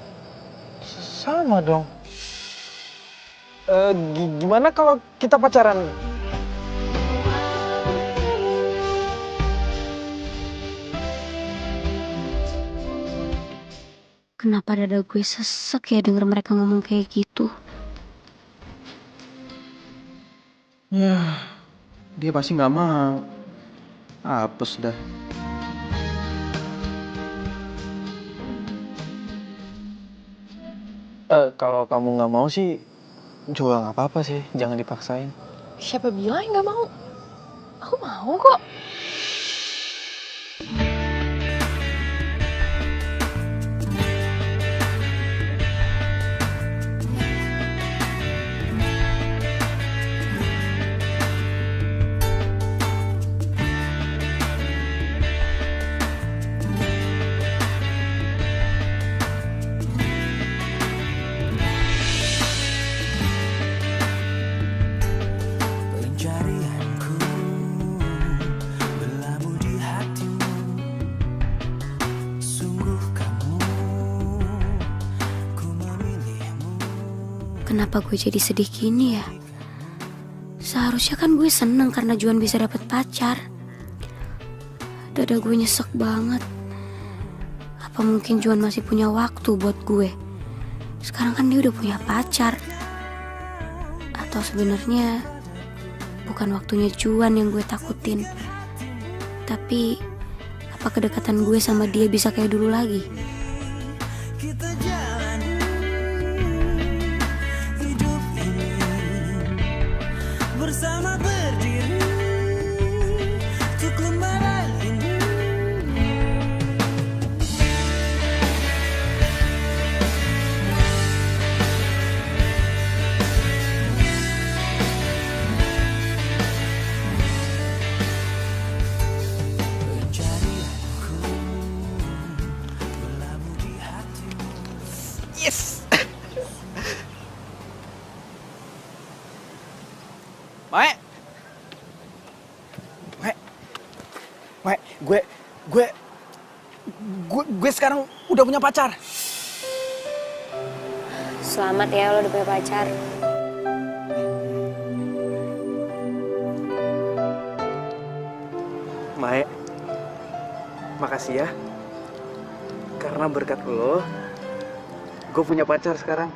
Sama dong. Gimana kalau kita pacaran? Kenapa dada gue sesek ya denger mereka ngomong kayak gitu? Ya, dia pasti nggak mau. Apes dah. Kalau kamu nggak mau sih, juga nggak apa-apa sih. Jangan dipaksain. Siapa bilang nggak mau? Aku mau kok. Kenapa gue jadi sedih gini ya? Seharusnya kan gue seneng karena Juan bisa dapet pacar. Dada gue nyesek banget. Apa mungkin Juan masih punya waktu buat gue? Sekarang kan dia udah punya pacar. Atau sebenarnya bukan waktunya Juan yang gue takutin. Tapi apa kedekatan gue sama dia bisa kayak dulu lagi? Bersama berdiri untuk lembaran ini. Pencarianku berlabuh di hatimu. Yes. Mae, gue sekarang udah punya pacar. Selamat ya lo udah punya pacar. Mae, makasih ya. Karena berkat lo, gue punya pacar sekarang.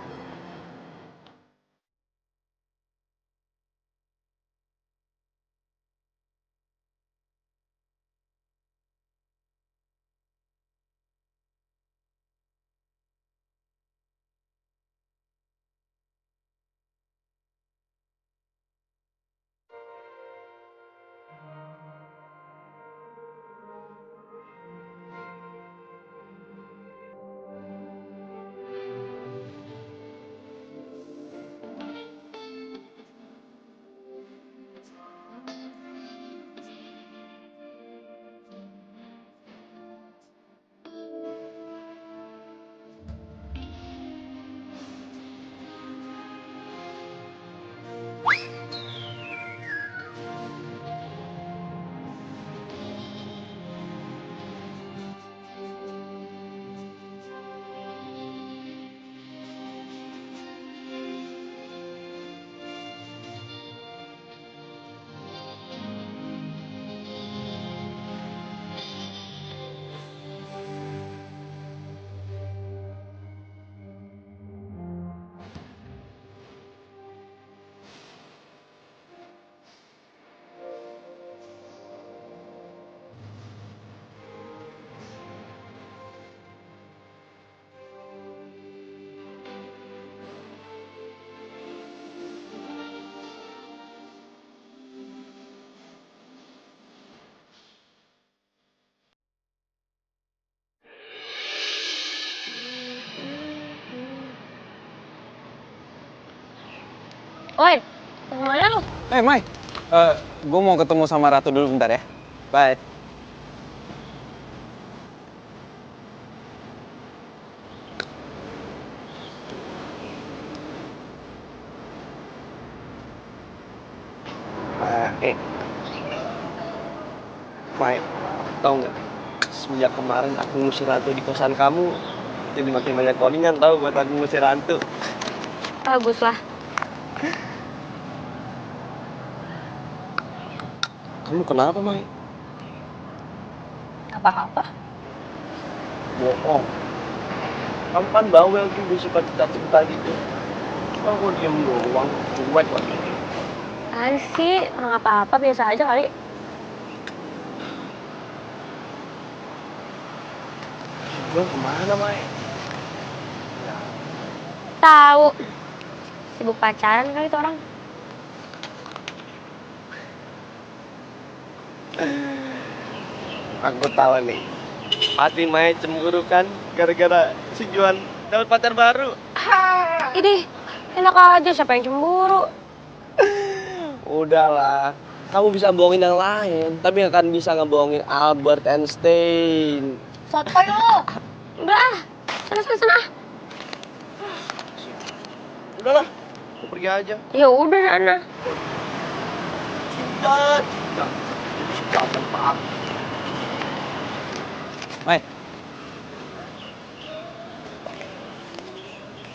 Oi, kemana lu? Mai, gue mau ketemu sama Ratu dulu bentar ya. Bye. Mai, tau nggak? Semenjak kemarin aku ngusir Ratu di kosan kamu, jadi makin banyak callingan tahu buat aku ngusir Ratu. Bagus lah. Kamu kenapa, Mai? Apa-apa. Bohong. Kamu kan bawel tuh, gue suka cinta-cinta gitu. Aku diem doang, cuek lagi. Sih, nggak apa-apa, biasa aja kali. Juan kemana, Mai? Tahu. Sibuk pacaran kali itu orang. Aku tahu nih. Pasti Mai cemburu kan gara-gara si Juan dapat pacar baru. Ini enak aja, siapa yang cemburu? Udahlah, kamu bisa bohongin yang lain, tapi nggak akan bisa ngebohongin Albert Einstein. Sotoy lo. Udah, sana. Udahlah, aku pergi aja. Ya udah sana. Cinta. Jangan Pak. Mai.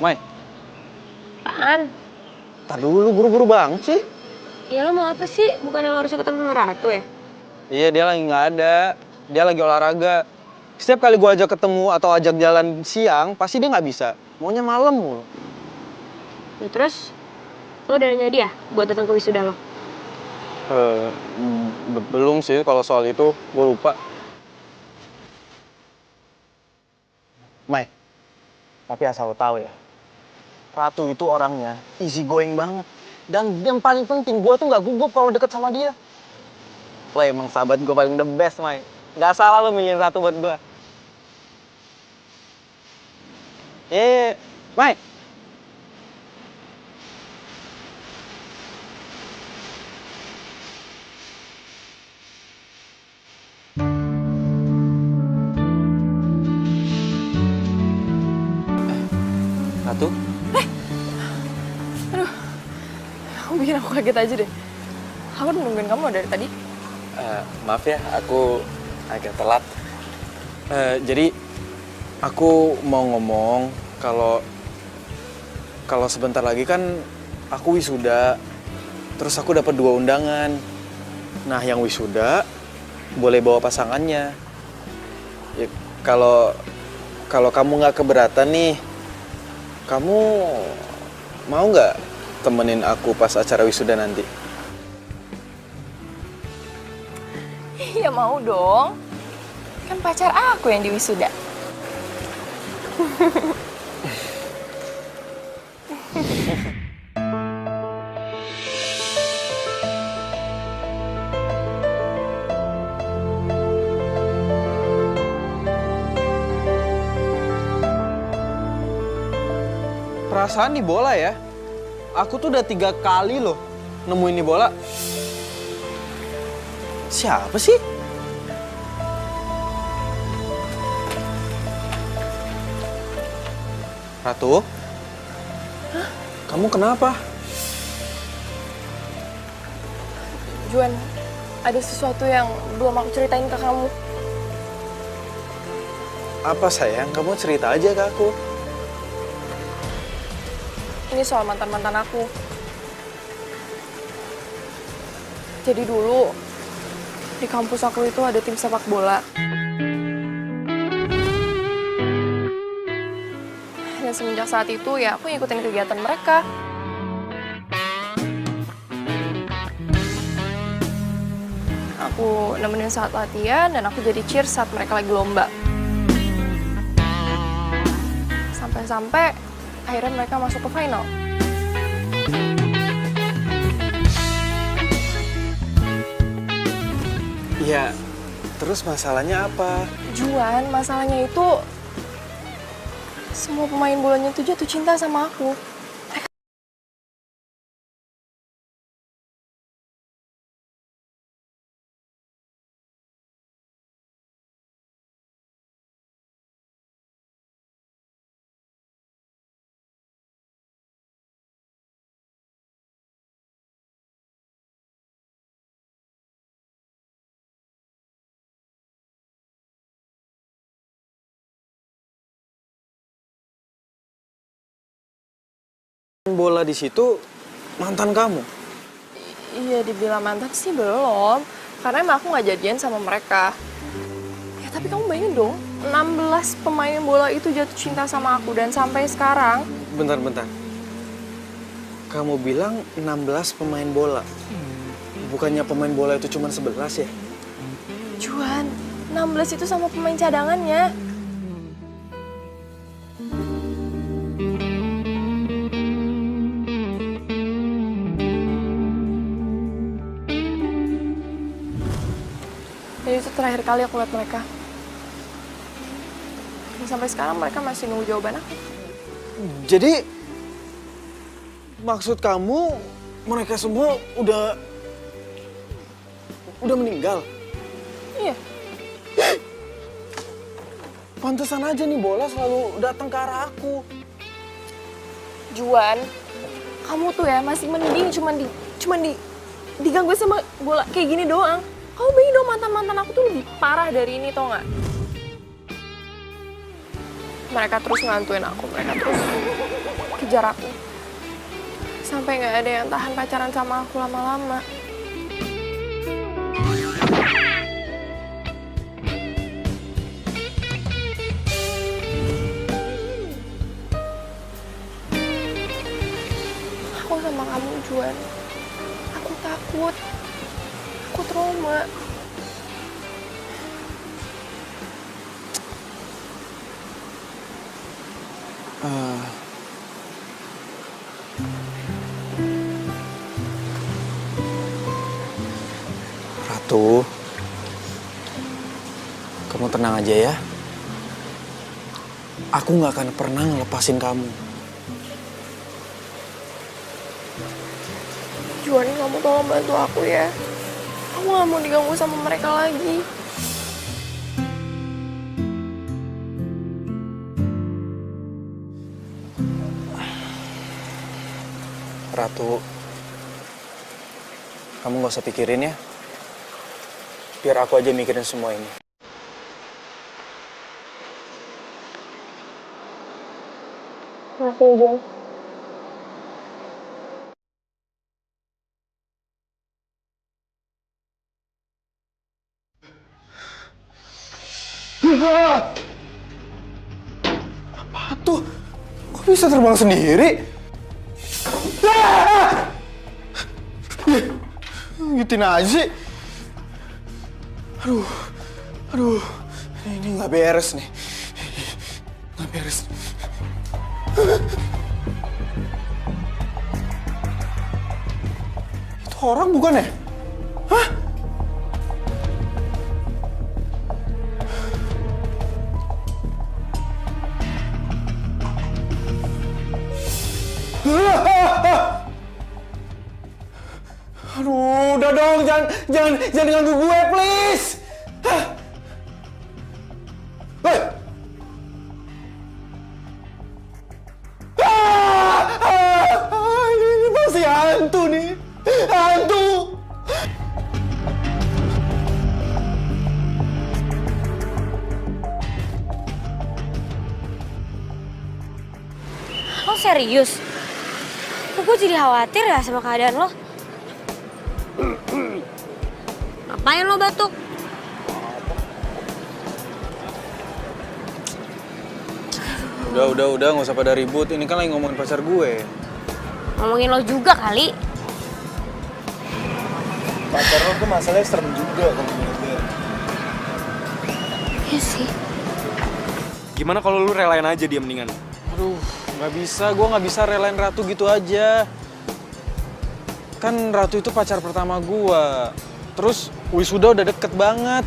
Mai. Apaan? Tar dulu, buru-buru banget sih. Ya lo mau apa sih? Bukannya lo harus ketemu sama Ratu ya? Iya, dia lagi nggak ada. Dia lagi olahraga. Setiap kali gua ajak ketemu atau ajak jalan siang, pasti dia nggak bisa. Maunya malam mulu. Ya terus, lo udah nanya dia buat datang ke wisuda lo? Belum sih, kalau soal itu gue lupa. Mai, tapi asal lo tahu ya, Ratu itu orangnya easy going banget. Dan yang paling penting, gue tuh nggak gugup kalau deket sama dia. Lo emang sahabat gue paling the best, Mai. Nggak salah lo milihin Ratu buat gue. Mai. Ratu? Aduh, kamu bikin aku kaget aja deh. Aku udah nungguin kamu dari tadi. Maaf ya, aku agak telat. Jadi aku mau ngomong kalau sebentar lagi kan aku wisuda, terus aku dapat 2 undangan. Nah, yang wisuda boleh bawa pasangannya. Ya, kalau kamu nggak keberatan nih, kamu mau nggak temenin aku pas acara wisuda nanti? Iya mau dong. Kan pacar aku yang di wisuda. Perasaan di bola ya? Aku tuh udah 3 kali loh nemuin di bola. Siapa sih? Ratu? Hah? Kamu kenapa? Juan, ada sesuatu yang belum aku ceritain ke kamu. Apa sayang? Kamu cerita aja ke aku. Ini soal mantan-mantan aku. Jadi dulu, di kampus aku itu ada tim sepak bola. Dan semenjak saat itu ya aku ngikutin kegiatan mereka. Aku nemenin saat latihan dan aku jadi cheer saat mereka lagi lomba. Sampai-sampai akhirnya mereka masuk ke final. Iya, terus masalahnya apa? Juan, masalahnya itu semua pemain bolanya itu jatuh cinta sama aku. Bola di situ mantan kamu? Iya, dibilang mantan sih belum. Karena emang aku nggak jadian sama mereka. Ya, tapi kamu bayangin dong, 16 pemain bola itu jatuh cinta sama aku dan sampai sekarang. Bentar. Kamu bilang 16 pemain bola. Bukannya pemain bola itu cuma 11 ya? Juan, 16 itu sama pemain cadangannya. Dan itu terakhir kali aku lihat mereka. Dan sampai sekarang mereka masih nunggu jawaban aku. Jadi maksud kamu mereka semua udah meninggal? Iya. Pantesan aja nih bola selalu datang ke arah aku. Juan, kamu tuh ya masih mending cuman diganggu sama bola kayak gini doang. Kamu bayangin dong mantan-mantan aku tuh lebih parah dari ini, tau nggak? Mereka terus ngantuin aku, mereka terus kejar aku. Sampai nggak ada yang tahan pacaran sama aku lama-lama. Aku sama kamu, Juan. Aku takut. Aku trauma. Ratu, kamu tenang aja ya. Aku gak akan pernah ngelepasin kamu. Juan, kamu tolong bantu aku ya. Aku gak mau diganggu sama mereka lagi. Ratu, kamu gak usah pikirin ya. Biar aku aja mikirin semua ini. Makasih ya, Juan. Apa tuh? Kok bisa terbang sendiri? Ngikutin aja sih. Aduh, ini nggak beres nih. Nggak beres. Itu orang bukan ya? Hah? Aduh, udah dong, jangan ganggu gue, please. Hah? Hei. Ini pasti hantu nih, hantu. Lo serius? Kok gue jadi khawatir ya sama keadaan lo? Ngapain lo batuk? Udah, nggak usah pada ribut. Ini kan lagi ngomongin pacar gue. Ngomongin lo juga kali. Pacar lo tuh masalahnya serem juga kalau menurut gue. Iya sih. Gimana kalau lu relain aja dia mendingan? Aduh, nggak bisa. Gue nggak bisa relain Ratu gitu aja. Kan Ratu itu pacar pertama gue. Terus wisuda udah deket banget.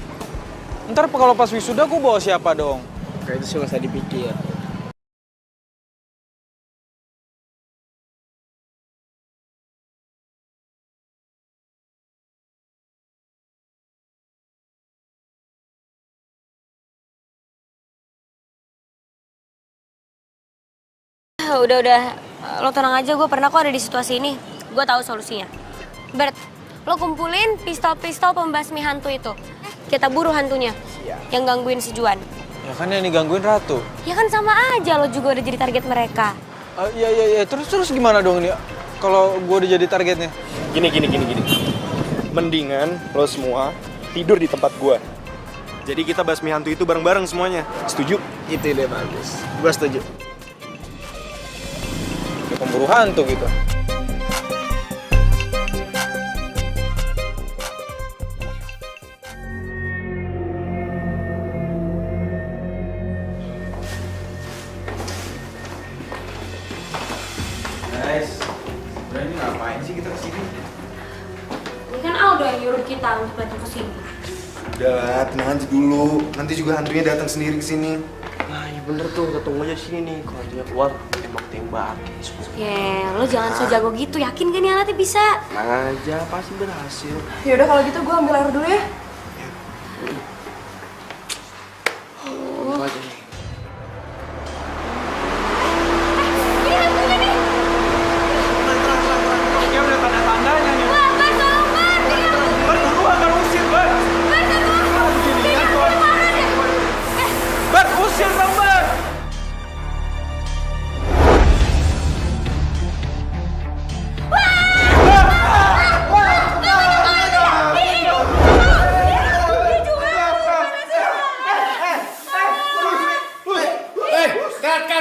Ntar kalau pas wisuda gue bawa siapa dong? Kayak itu sih gak usah dipikir. Udah, lo tenang aja, gue pernah kok ada di situasi ini. Gue tahu solusinya. Bert, lo kumpulin pistol-pistol pembasmi hantu itu. Kita buru hantunya yang gangguin si Juan. Ya kan yang digangguin Ratu. Ya kan sama aja, lo juga udah jadi target mereka. Iya. Terus gimana dong ini? Kalau gue udah jadi targetnya? Gini. Mendingan lo semua tidur di tempat gue. Jadi kita basmi hantu itu bareng-bareng semuanya. Setuju? Itu ide bagus. Gua setuju. Kayak pemburu hantu gitu. Guys, sebenarnya ini ngapain sih kita kesini? Ini kan Aldo yang nyuruh kita untuk datang ke sini. Udah, tenang aja dulu. Nanti juga hantunya datang sendiri ke sini. Nah, ya bener tuh, kita tunggu aja sini nih. Kalau hantunya keluar, tembak-tembak. Lo jangan so jago gitu. Yakin kan nih nanti bisa? Tenang aja, pasti berhasil. Yaudah kalau gitu gue ambil air dulu ya. Tunggu aja nih.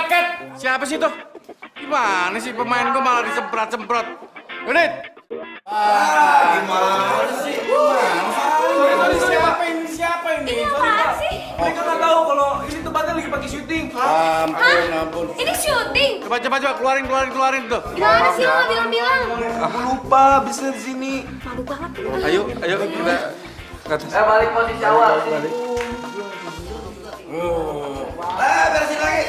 Kat. Siapa sih tuh? Gimana sih pemain gua malah disemprot-semprot? Unit. Gimana sih? Siapa ini? Ini apaan sih? Mereka nggak tahu kalau ini tempatnya lagi pakai syuting. Ampun. Ini syuting? Coba keluarin tuh. Gimana sih lo bilang-bilang? Aku lupa, bisa di sini. Malu banget. Ayo kita ke atas. Balik posisi awal. Beresin lagi.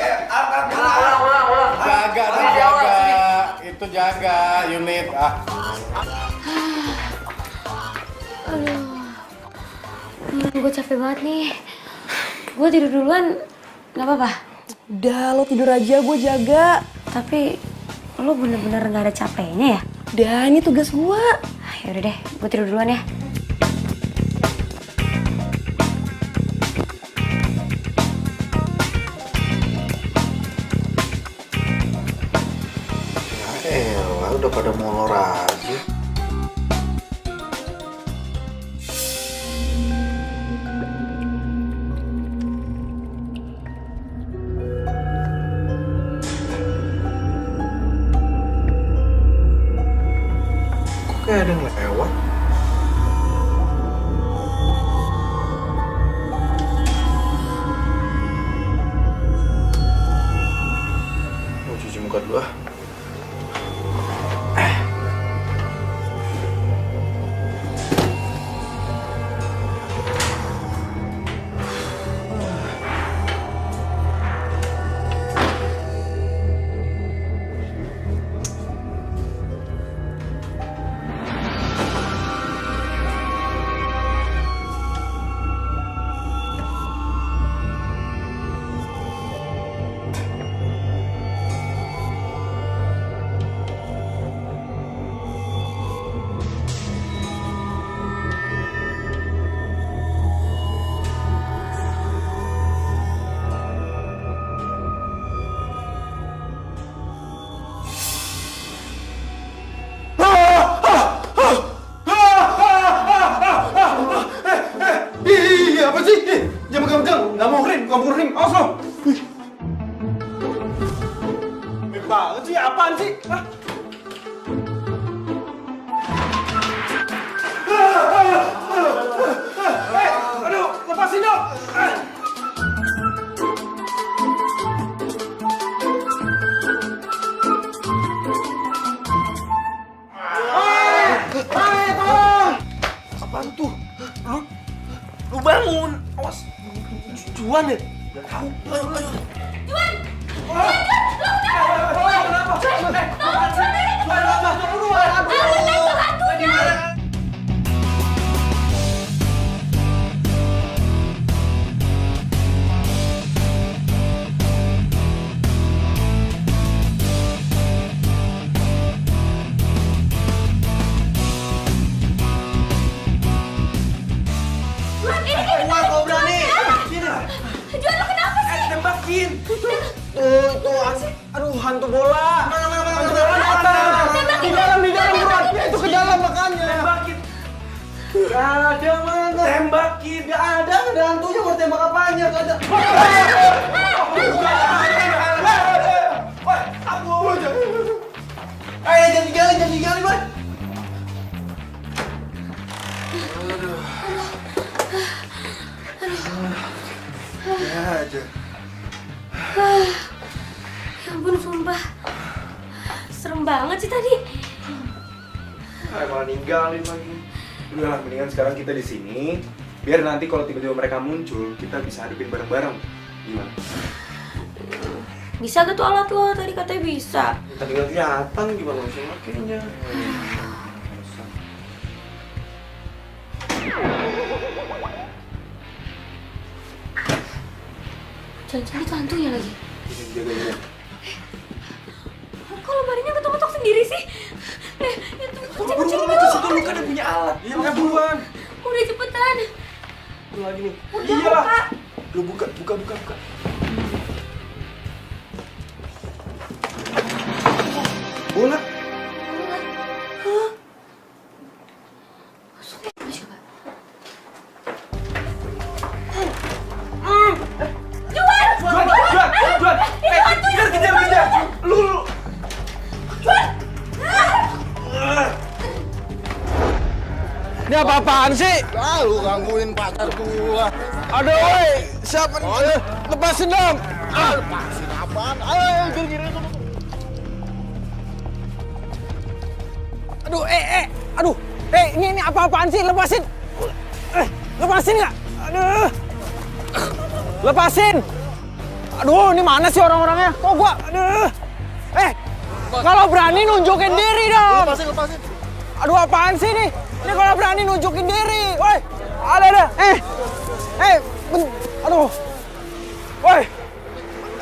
Ulang. Jaga. Itu jaga unit. Gue capek banget nih. Gue tidur duluan, nggak apa-apa? Udah, lo tidur aja, gue jaga. Tapi lo bener-bener nggak ada capeknya ya? Udah, ini tugas gue. Yaudah deh, gue tidur duluan ya. Udah pada molor aja. Kok kayak ada yang lewat? Mau cuci muka dulu ah. Banget sih, apaan sih? Aduh, lepasin dong! Tolong! Apaan tuh? Lu bangun! Awas! Juan ya? Gak tau. Juan! Tembakin! Aduh, hantu bola! Hantu bola di atas! Di dalam, buruan! Itu ke dalam makanya! Tembakin! Gak ada mana tembakin, gak ada hantunya mau tembak apanya, gak ada. Ayo jangan tinggalin, Boy. Ya aja. Ya ampun, sumpah. Serem banget sih tadi. Malah ninggalin lagi. Udah lah, mendingan sekarang kita di sini. Biar nanti kalau tiba-tiba mereka muncul, kita bisa hadapin bareng-bareng. Gimana? Bisa gak tuh alat lo? Tadi katanya bisa. Tapi nggak kelihatan gimana bisa makainya. Jangan-jangan itu hantunya lagi. Jagain. Kok lemarinya ketok-ketok sendiri sih? Itu kecil-kecil Buru-buru ke situ, lu kan udah punya alat. Iya, makanya buruan. Udah cepetan. Lu lagi nih. Udah Iya. buka. Lu buka. Bola. Juan. Kejar. Lu. Ini apa-apaan sih? Lu gangguin pacar gua. Aduh, woi, siapa nih? Lepasin dong. Lepasin apaan? Ayo, gini. Aduh, ini apa-apaan sih? Lepasin. Lepasin nggak? Aduh. Lepasin. Aduh, ini mana sih orang-orangnya? Kok gua? Aduh. Kalau berani nunjukin diri dong. Lepasin. Aduh, apaan sih nih? Ini kalau berani nunjukin diri. Woi, ada. Aduh. Woi.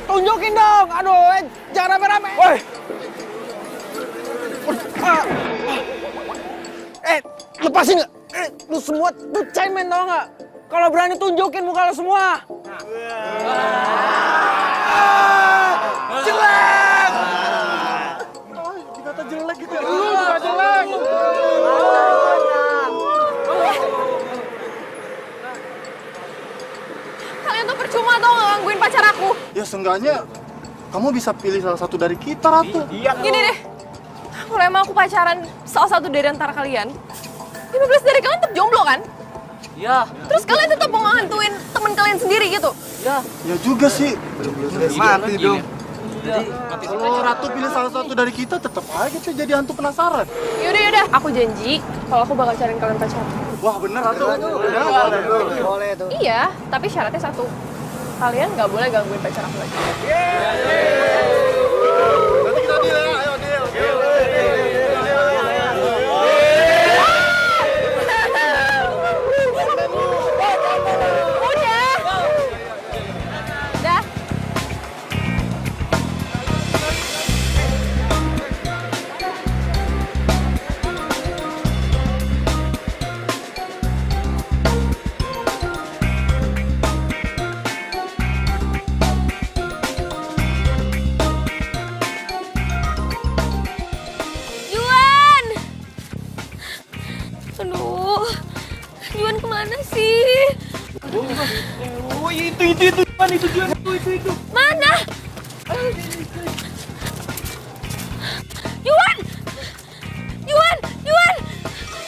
Tunjukin dong. Aduh, jangan rame-rame. Woi. Lepasin nggak? Lu semua tuh cemen tau nggak? Kalau berani tunjukin muka lu semua. Jelek! Dikata jelek gitu ya. Lu juga jelek. Kalian tuh percuma tau nggak gangguin pacar aku. Ya seenggaknya kamu bisa pilih salah satu dari kita, Ratu. Gini deh, kalau emang aku pacaran salah satu dari antara kalian, 15 dari kalian tetap jomblo kan? Ya. Terus kalian tetap mau ngehantuin temen kalian sendiri gitu? Ya. Ya juga sih. Mati dong. Kalau Ratu pilih salah satu dari kita, tetap aja tuh jadi hantu penasaran. Yaudah, aku janji kalau aku bakal cariin kalian pacar. Wah bener Ratu. Boleh tuh. Iya, tapi syaratnya satu. Kalian nggak boleh gangguin pacar aku lagi. Nanti kita deal ya, ayo deal. Dah. Juan! Aduh, Juan kemana sih? Oh, itu Mana? Juan! Juan!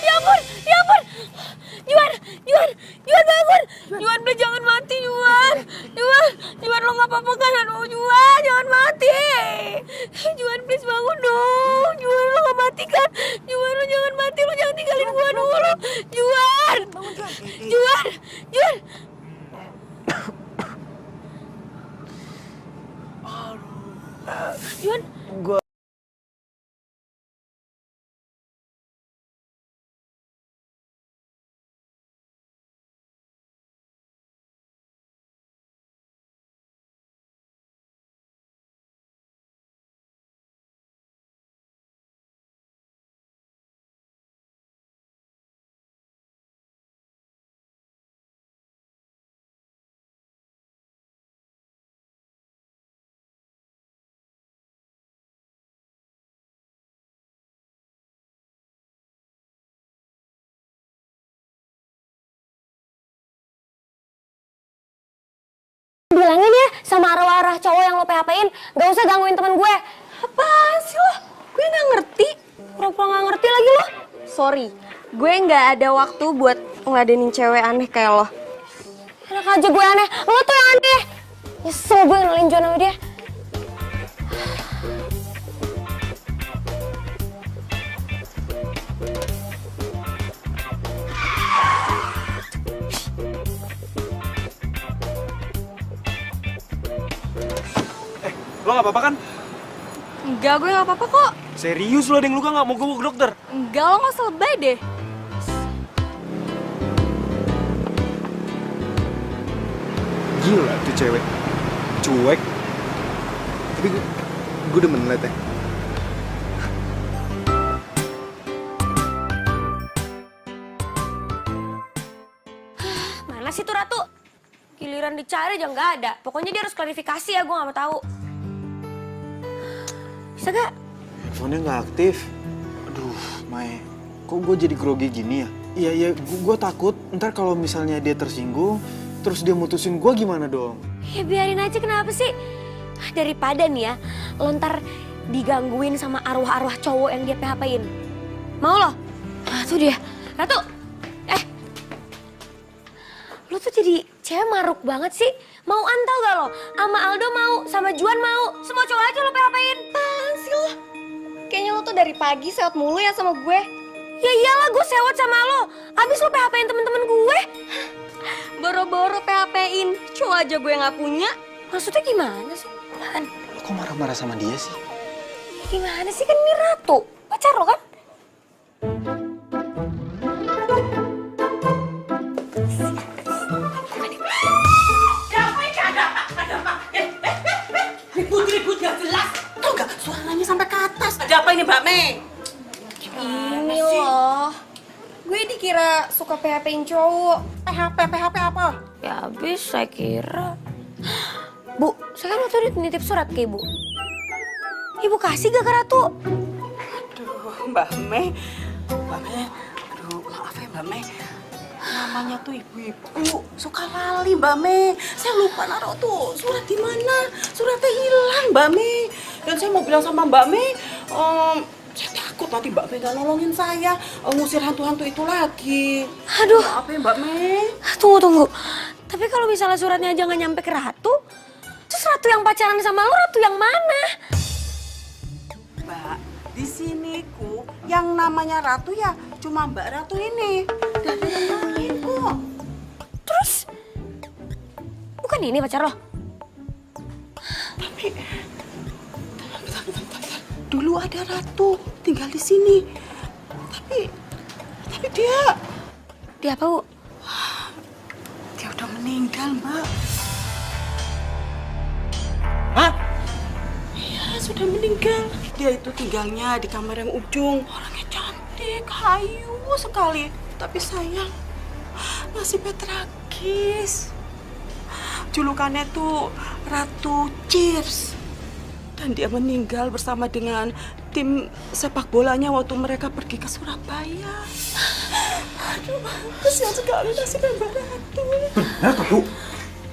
Ya ampun! Juan bangun! Juan udah jangan mati, Juan! Juan lo gak apa-apa kan? Aduh, Juan jangan mati! Juan please bangun dong! Juan lo gak mati kan? Juan lo jangan mati, lo jangan tinggalin gua dulu! Juan! Juan! sama arwah-arwah cowok yang lo PHP-in, gak usah gangguin teman gue. Apaan sih lo? Gue nggak ngerti. Pura-pura gak ngerti lagi lo. Sorry, gue nggak ada waktu buat ngeladenin cewek aneh kayak lo. Enak aja gue aneh, lo tuh yang aneh. Nyesel gue kenalin Juan sama dia. Lo gak apa-apa kan? Enggak, gue nggak apa-apa kok. Serius lo ada yang luka nggak? Mau gue bawa ke dokter? Enggak, lo nggak usah lebay deh. Gila tuh cewek. Cuek. Tapi gue demen liatnya. Mana sih tuh Ratu? Giliran dicari aja nggak ada. Pokoknya dia harus klarifikasi ya, gue nggak mau tahu. Bisa gak? Handphonenya nggak aktif. Aduh, Mae, kok gue jadi grogi gini ya? Iya, gue takut ntar kalau misalnya dia tersinggung, terus dia mutusin gue gimana dong? Ya biarin aja, kenapa sih? Daripada nih ya, lo ntar digangguin sama arwah-arwah cowok yang dia PHP-in. Mau lo? Nah, tuh dia. Ratu! Lo tuh jadi cewek maruk banget sih. Mau antau gak lo? Sama Aldo mau, sama Juan mau. Semua cowok aja lo PHP-in. Apaan sih lo? Kayaknya lo tuh dari pagi sewot mulu ya sama gue. Ya iyalah, gue sewot sama lo. Abis lo PHP-in temen-temen gue. Boro-boro PHP-in. Cowok aja gue nggak punya. Maksudnya gimana sih? Lo kok marah-marah sama dia sih? Gimana sih, kan ini Ratu. Pacar lo kan? Ribut-ribut gak jelas. Tuh gak suaranya sampai ke atas. Ada apa ini Mbak Mei? Ini loh. Gue dikira suka PHP-in cowok. PHP apa? Ya abis saya kira. Bu, saya kan waktu itu nitip surat ke ibu. Ibu kasih gak ke Ratu? Aduh Mbak Mei. Aduh maaf ya Mbak Mei. Namanya tuh ibu-ibu suka lali Mbak Mei. Saya lupa naruh tuh surat di mana. Suratnya hilang Mbak Mei. Dan saya mau bilang sama Mbak Mei, saya takut nanti Mbak Mei gak nolongin saya ngusir hantu-hantu itu lagi. Aduh. Maaf ya Mbak Mei. Tunggu. Tapi kalau misalnya suratnya aja gak nyampe ke Ratu, terus Ratu yang pacaran sama lo, Ratu yang mana? Mbak, di sini ku yang namanya Ratu ya cuma Mbak Ratu ini. Gak ada yang lain kok. Terus, bukan ini pacar lo? Tapi, bentar. Dulu ada Ratu tinggal di sini. Tapi dia... Dia apa, Bu? Dia udah meninggal, Mbak. Hah? Iya, sudah meninggal. Dia itu tinggalnya di kamar yang ujung. Orangnya cantik, hayu sekali. Tapi sayang, nasibnya tragis. Julukannya tuh Ratu Cheers. Dan dia meninggal bersama dengan tim sepak bolanya waktu mereka pergi ke Surabaya. Aduh, kasihan sekali nasibnya Mbak Ratu. Benar tuh, Bu?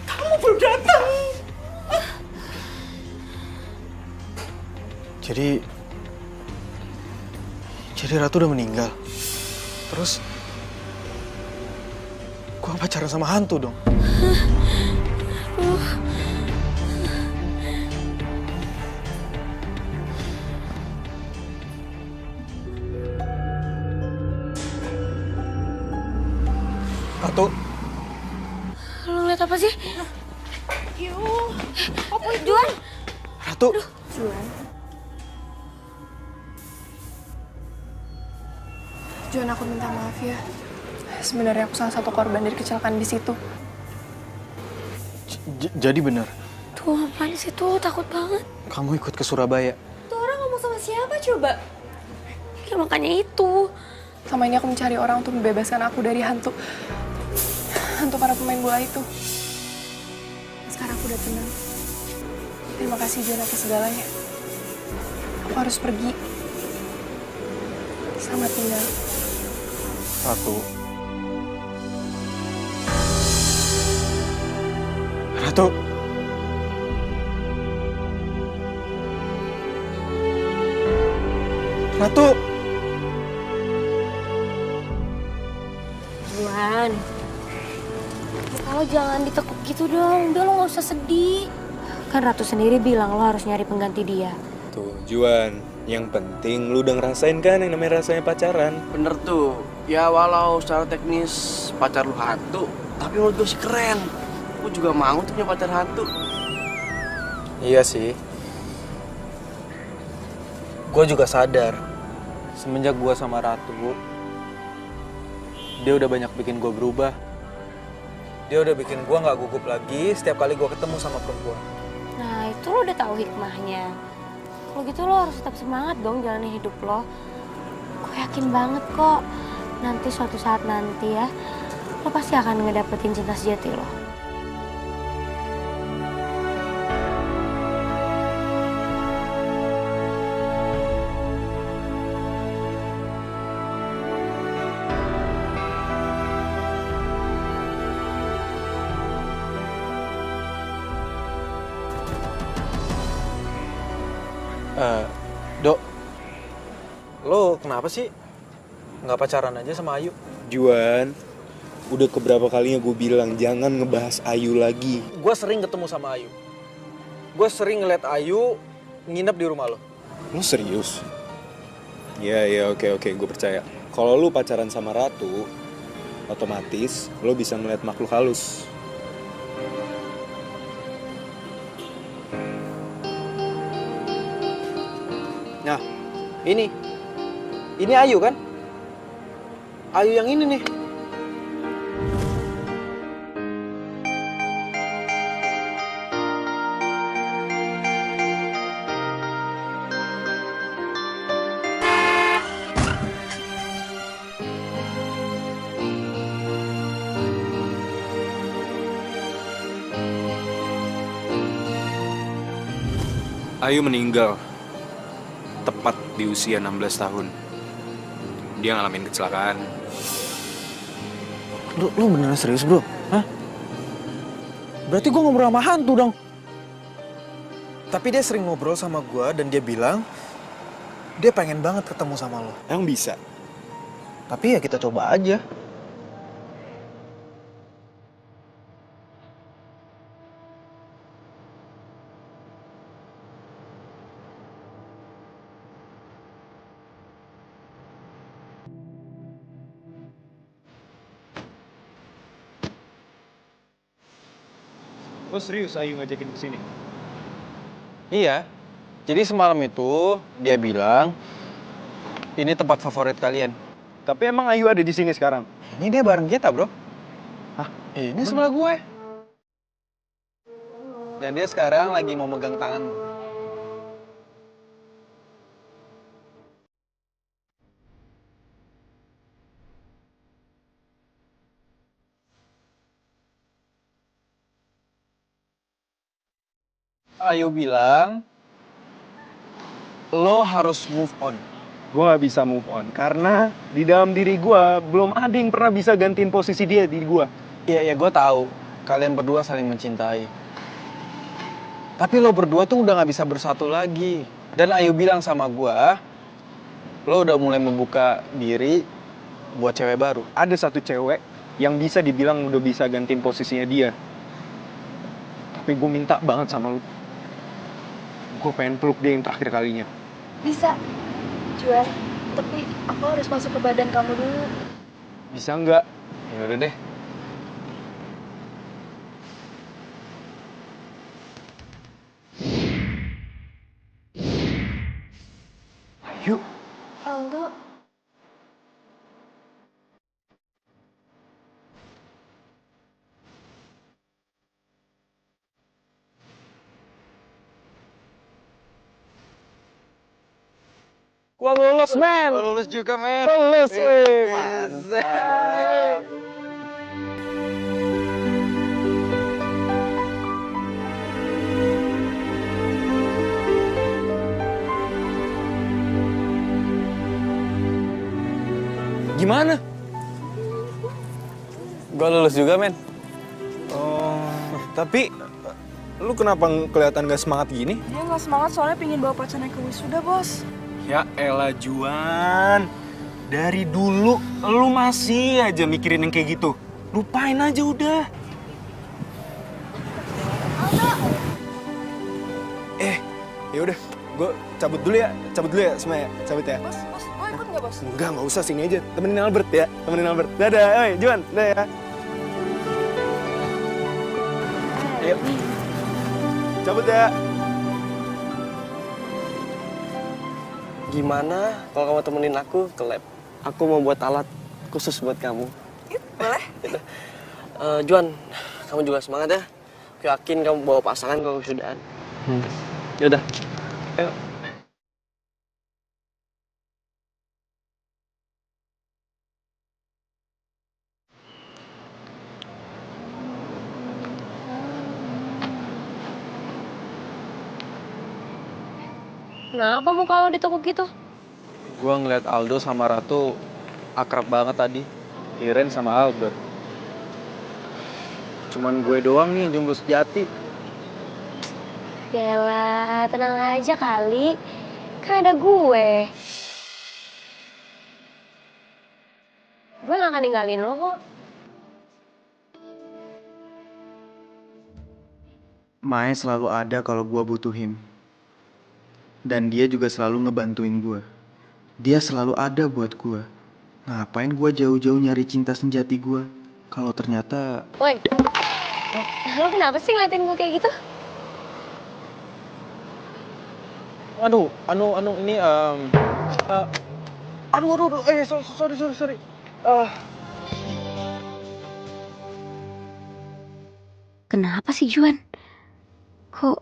Kamu belum datang. Jadi Ratu udah meninggal. Terus gua pacaran sama hantu dong. Ratu, Lo ngeliat apa sih? Yuh, apa Juan? Ratu. Juan. Juan, aku minta maaf ya. Sebenarnya aku salah satu korban dari kecelakaan di situ. Jadi benar, Tuh apaan sih tuh, takut banget. kamu ikut ke Surabaya. tuh orang ngomong sama siapa coba? Ya makanya itu. Selama ini aku mencari orang untuk membebaskan aku dari hantu para pemain bola itu. Sekarang aku udah tenang. Terima kasih Juan atas segalanya. Aku harus pergi. Selamat tinggal. Ratu. Ratu. Ratu. Juan, kalau jangan ditekuk gitu dong. Udah lo gak usah sedih. Kan Ratu sendiri bilang lo harus nyari pengganti dia. Tuh, Juan, yang penting lu udah ngerasain kan yang namanya rasanya pacaran. Bener tuh. Ya walau secara teknis pacar lu hantu, tapi menurut gue sih keren. Gue juga mau tuh punya pacar hantu. Iya sih. Gue juga sadar, semenjak gue sama Ratu, dia udah banyak bikin gue berubah. Dia udah bikin gue gak gugup lagi setiap kali gue ketemu sama perempuan. Nah, itu lo udah tahu hikmahnya. Kalau gitu lo harus tetap semangat dong jalanin hidup lo. Gue yakin banget kok, nanti suatu saat nanti ya, lo pasti akan ngedapetin cinta sejati lo. Dok, lo kenapa sih nggak pacaran aja sama Ayu? Juan, udah keberapa kalinya gue bilang jangan ngebahas Ayu lagi. Gue sering ketemu sama Ayu. Gue sering ngeliat Ayu nginep di rumah lo. Lo serius? Ya, oke, gue percaya. Kalau lo pacaran sama Ratu, otomatis lo bisa ngeliat makhluk halus. Nah, ini Ayu kan? Ayu yang ini nih. Ayu meninggal tepat di usia 16 tahun. Dia ngalamin kecelakaan. Lu beneran serius, bro? Hah? Berarti gue ngobrol sama hantu dong. Tapi dia sering ngobrol sama gue dan dia bilang dia pengen banget ketemu sama lo. Emang bisa? Tapi ya kita coba aja. Lo serius Ayu ngajakin kesini? Iya. Jadi semalam itu dia bilang ini tempat favorit kalian. Tapi emang Ayu ada di sini sekarang? Ini dia bareng kita, bro. Hah? Ini sebelah gue. Dan dia sekarang lagi mau megang tangan. Ayu bilang, lo harus move on. Gue gak bisa move on, karena di dalam diri gue belum ada yang pernah bisa gantiin posisi dia di gue. Iya, gue tahu. Kalian berdua saling mencintai. Tapi lo berdua tuh udah gak bisa bersatu lagi. Dan Ayu bilang sama gue, lo udah mulai membuka diri buat cewek baru. Ada satu cewek yang bisa dibilang udah bisa gantiin posisinya dia. Tapi gue minta banget sama lo. Gue pengen peluk dia yang terakhir kalinya. Bisa, Juan. Tapi aku harus masuk ke badan kamu dulu. Bisa nggak? Ya udah deh. Ayo. Aldo. Gua lulus, men. Lulus juga, men. Lulus, weh. Gimana? Gua lulus juga, men. Oh, tapi lu kenapa kelihatan gak semangat gini? Dia nggak semangat soalnya pingin bawa pacarnya ke wisuda, bos. Ya elah Juan, dari dulu lu masih aja mikirin yang kayak gitu. Lupain aja udah. Ya udah, gue cabut dulu ya semua ya, cabut ya. Bos, gue ikut nggak bos? Nggak usah, sini aja, temenin Albert ya, temenin Albert. Dadah, oi Juan, dadah ya. Ayo, cabut ya. Gimana kalau kamu temenin aku ke lab? Aku mau buat alat khusus buat kamu. Boleh. Juan, kamu juga semangat ya. Aku yakin kamu bawa pasangan kalau kesudahan. Yaudah. Ayo. Kenapa muka lo ditekuk gitu? Gua ngeliat Aldo sama Ratu akrab banget tadi. Iren sama Albert. Cuman gue doang nih yang jomblo sejati. Yalah, tenang aja kali. Kan ada gue. Gue gak akan ninggalin lo kok. Mae selalu ada kalau gue butuhin. Dan dia juga selalu ngebantuin gue. Dia selalu ada buat gue. Ngapain gue jauh-jauh nyari cinta sejati gue? Kalau ternyata... Woi, lo kenapa sih ngeliatin gue kayak gitu? Aduh, ini sorry. Kenapa sih Juan? Kok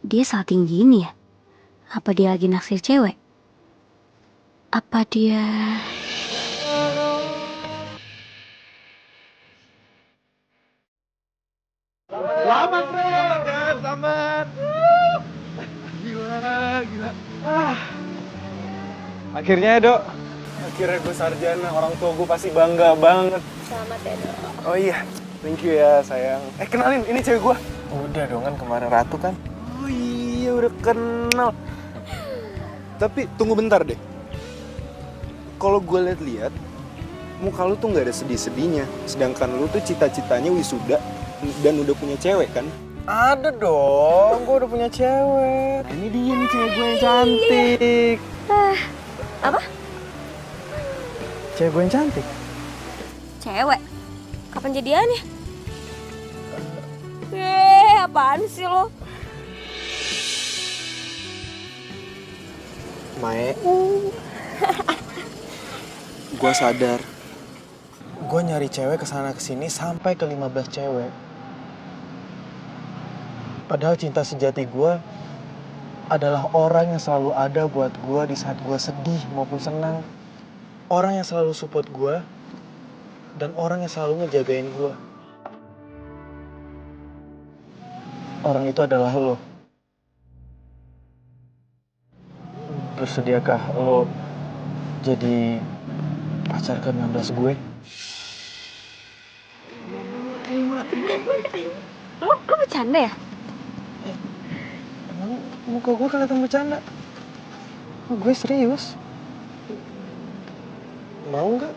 dia salting gini ya? Apa dia lagi naksir cewek? Apa dia... Selamat, Fred! Selamat! Gila. Akhirnya ya, Dok. Akhirnya gue sarjana, orang tua gue pasti bangga banget. Selamat ya, Dok. Oh iya, thank you ya sayang. Kenalin, ini cewek gue. Udah dong, kan kemarin Ratu kan. Oh iya, udah kenal. Tapi tunggu bentar deh. Kalau gue lihat-lihat, muka lu tuh nggak ada sedih-sedihnya. Sedangkan lu tuh cita-citanya wisuda dan udah punya cewek kan? Ada dong, gue udah punya cewek. Nah, ini dia nih cewek gue yang cantik. Apa? Cewek gue yang cantik? Cewek? Kapan jadiannya? Apaan sih lo? Mae, gue sadar. Gue nyari cewek kesana kesini sampai ke 15 cewek. Padahal cinta sejati gue adalah orang yang selalu ada buat gue di saat gue sedih maupun senang. Orang yang selalu support gue dan orang yang selalu ngejagain gue. Orang itu adalah lo. Bersediakah lo jadi pacar ke-16 gue? Lo bercanda ya? Emang muka gue kelihatan bercanda? Gue serius. Mau nggak?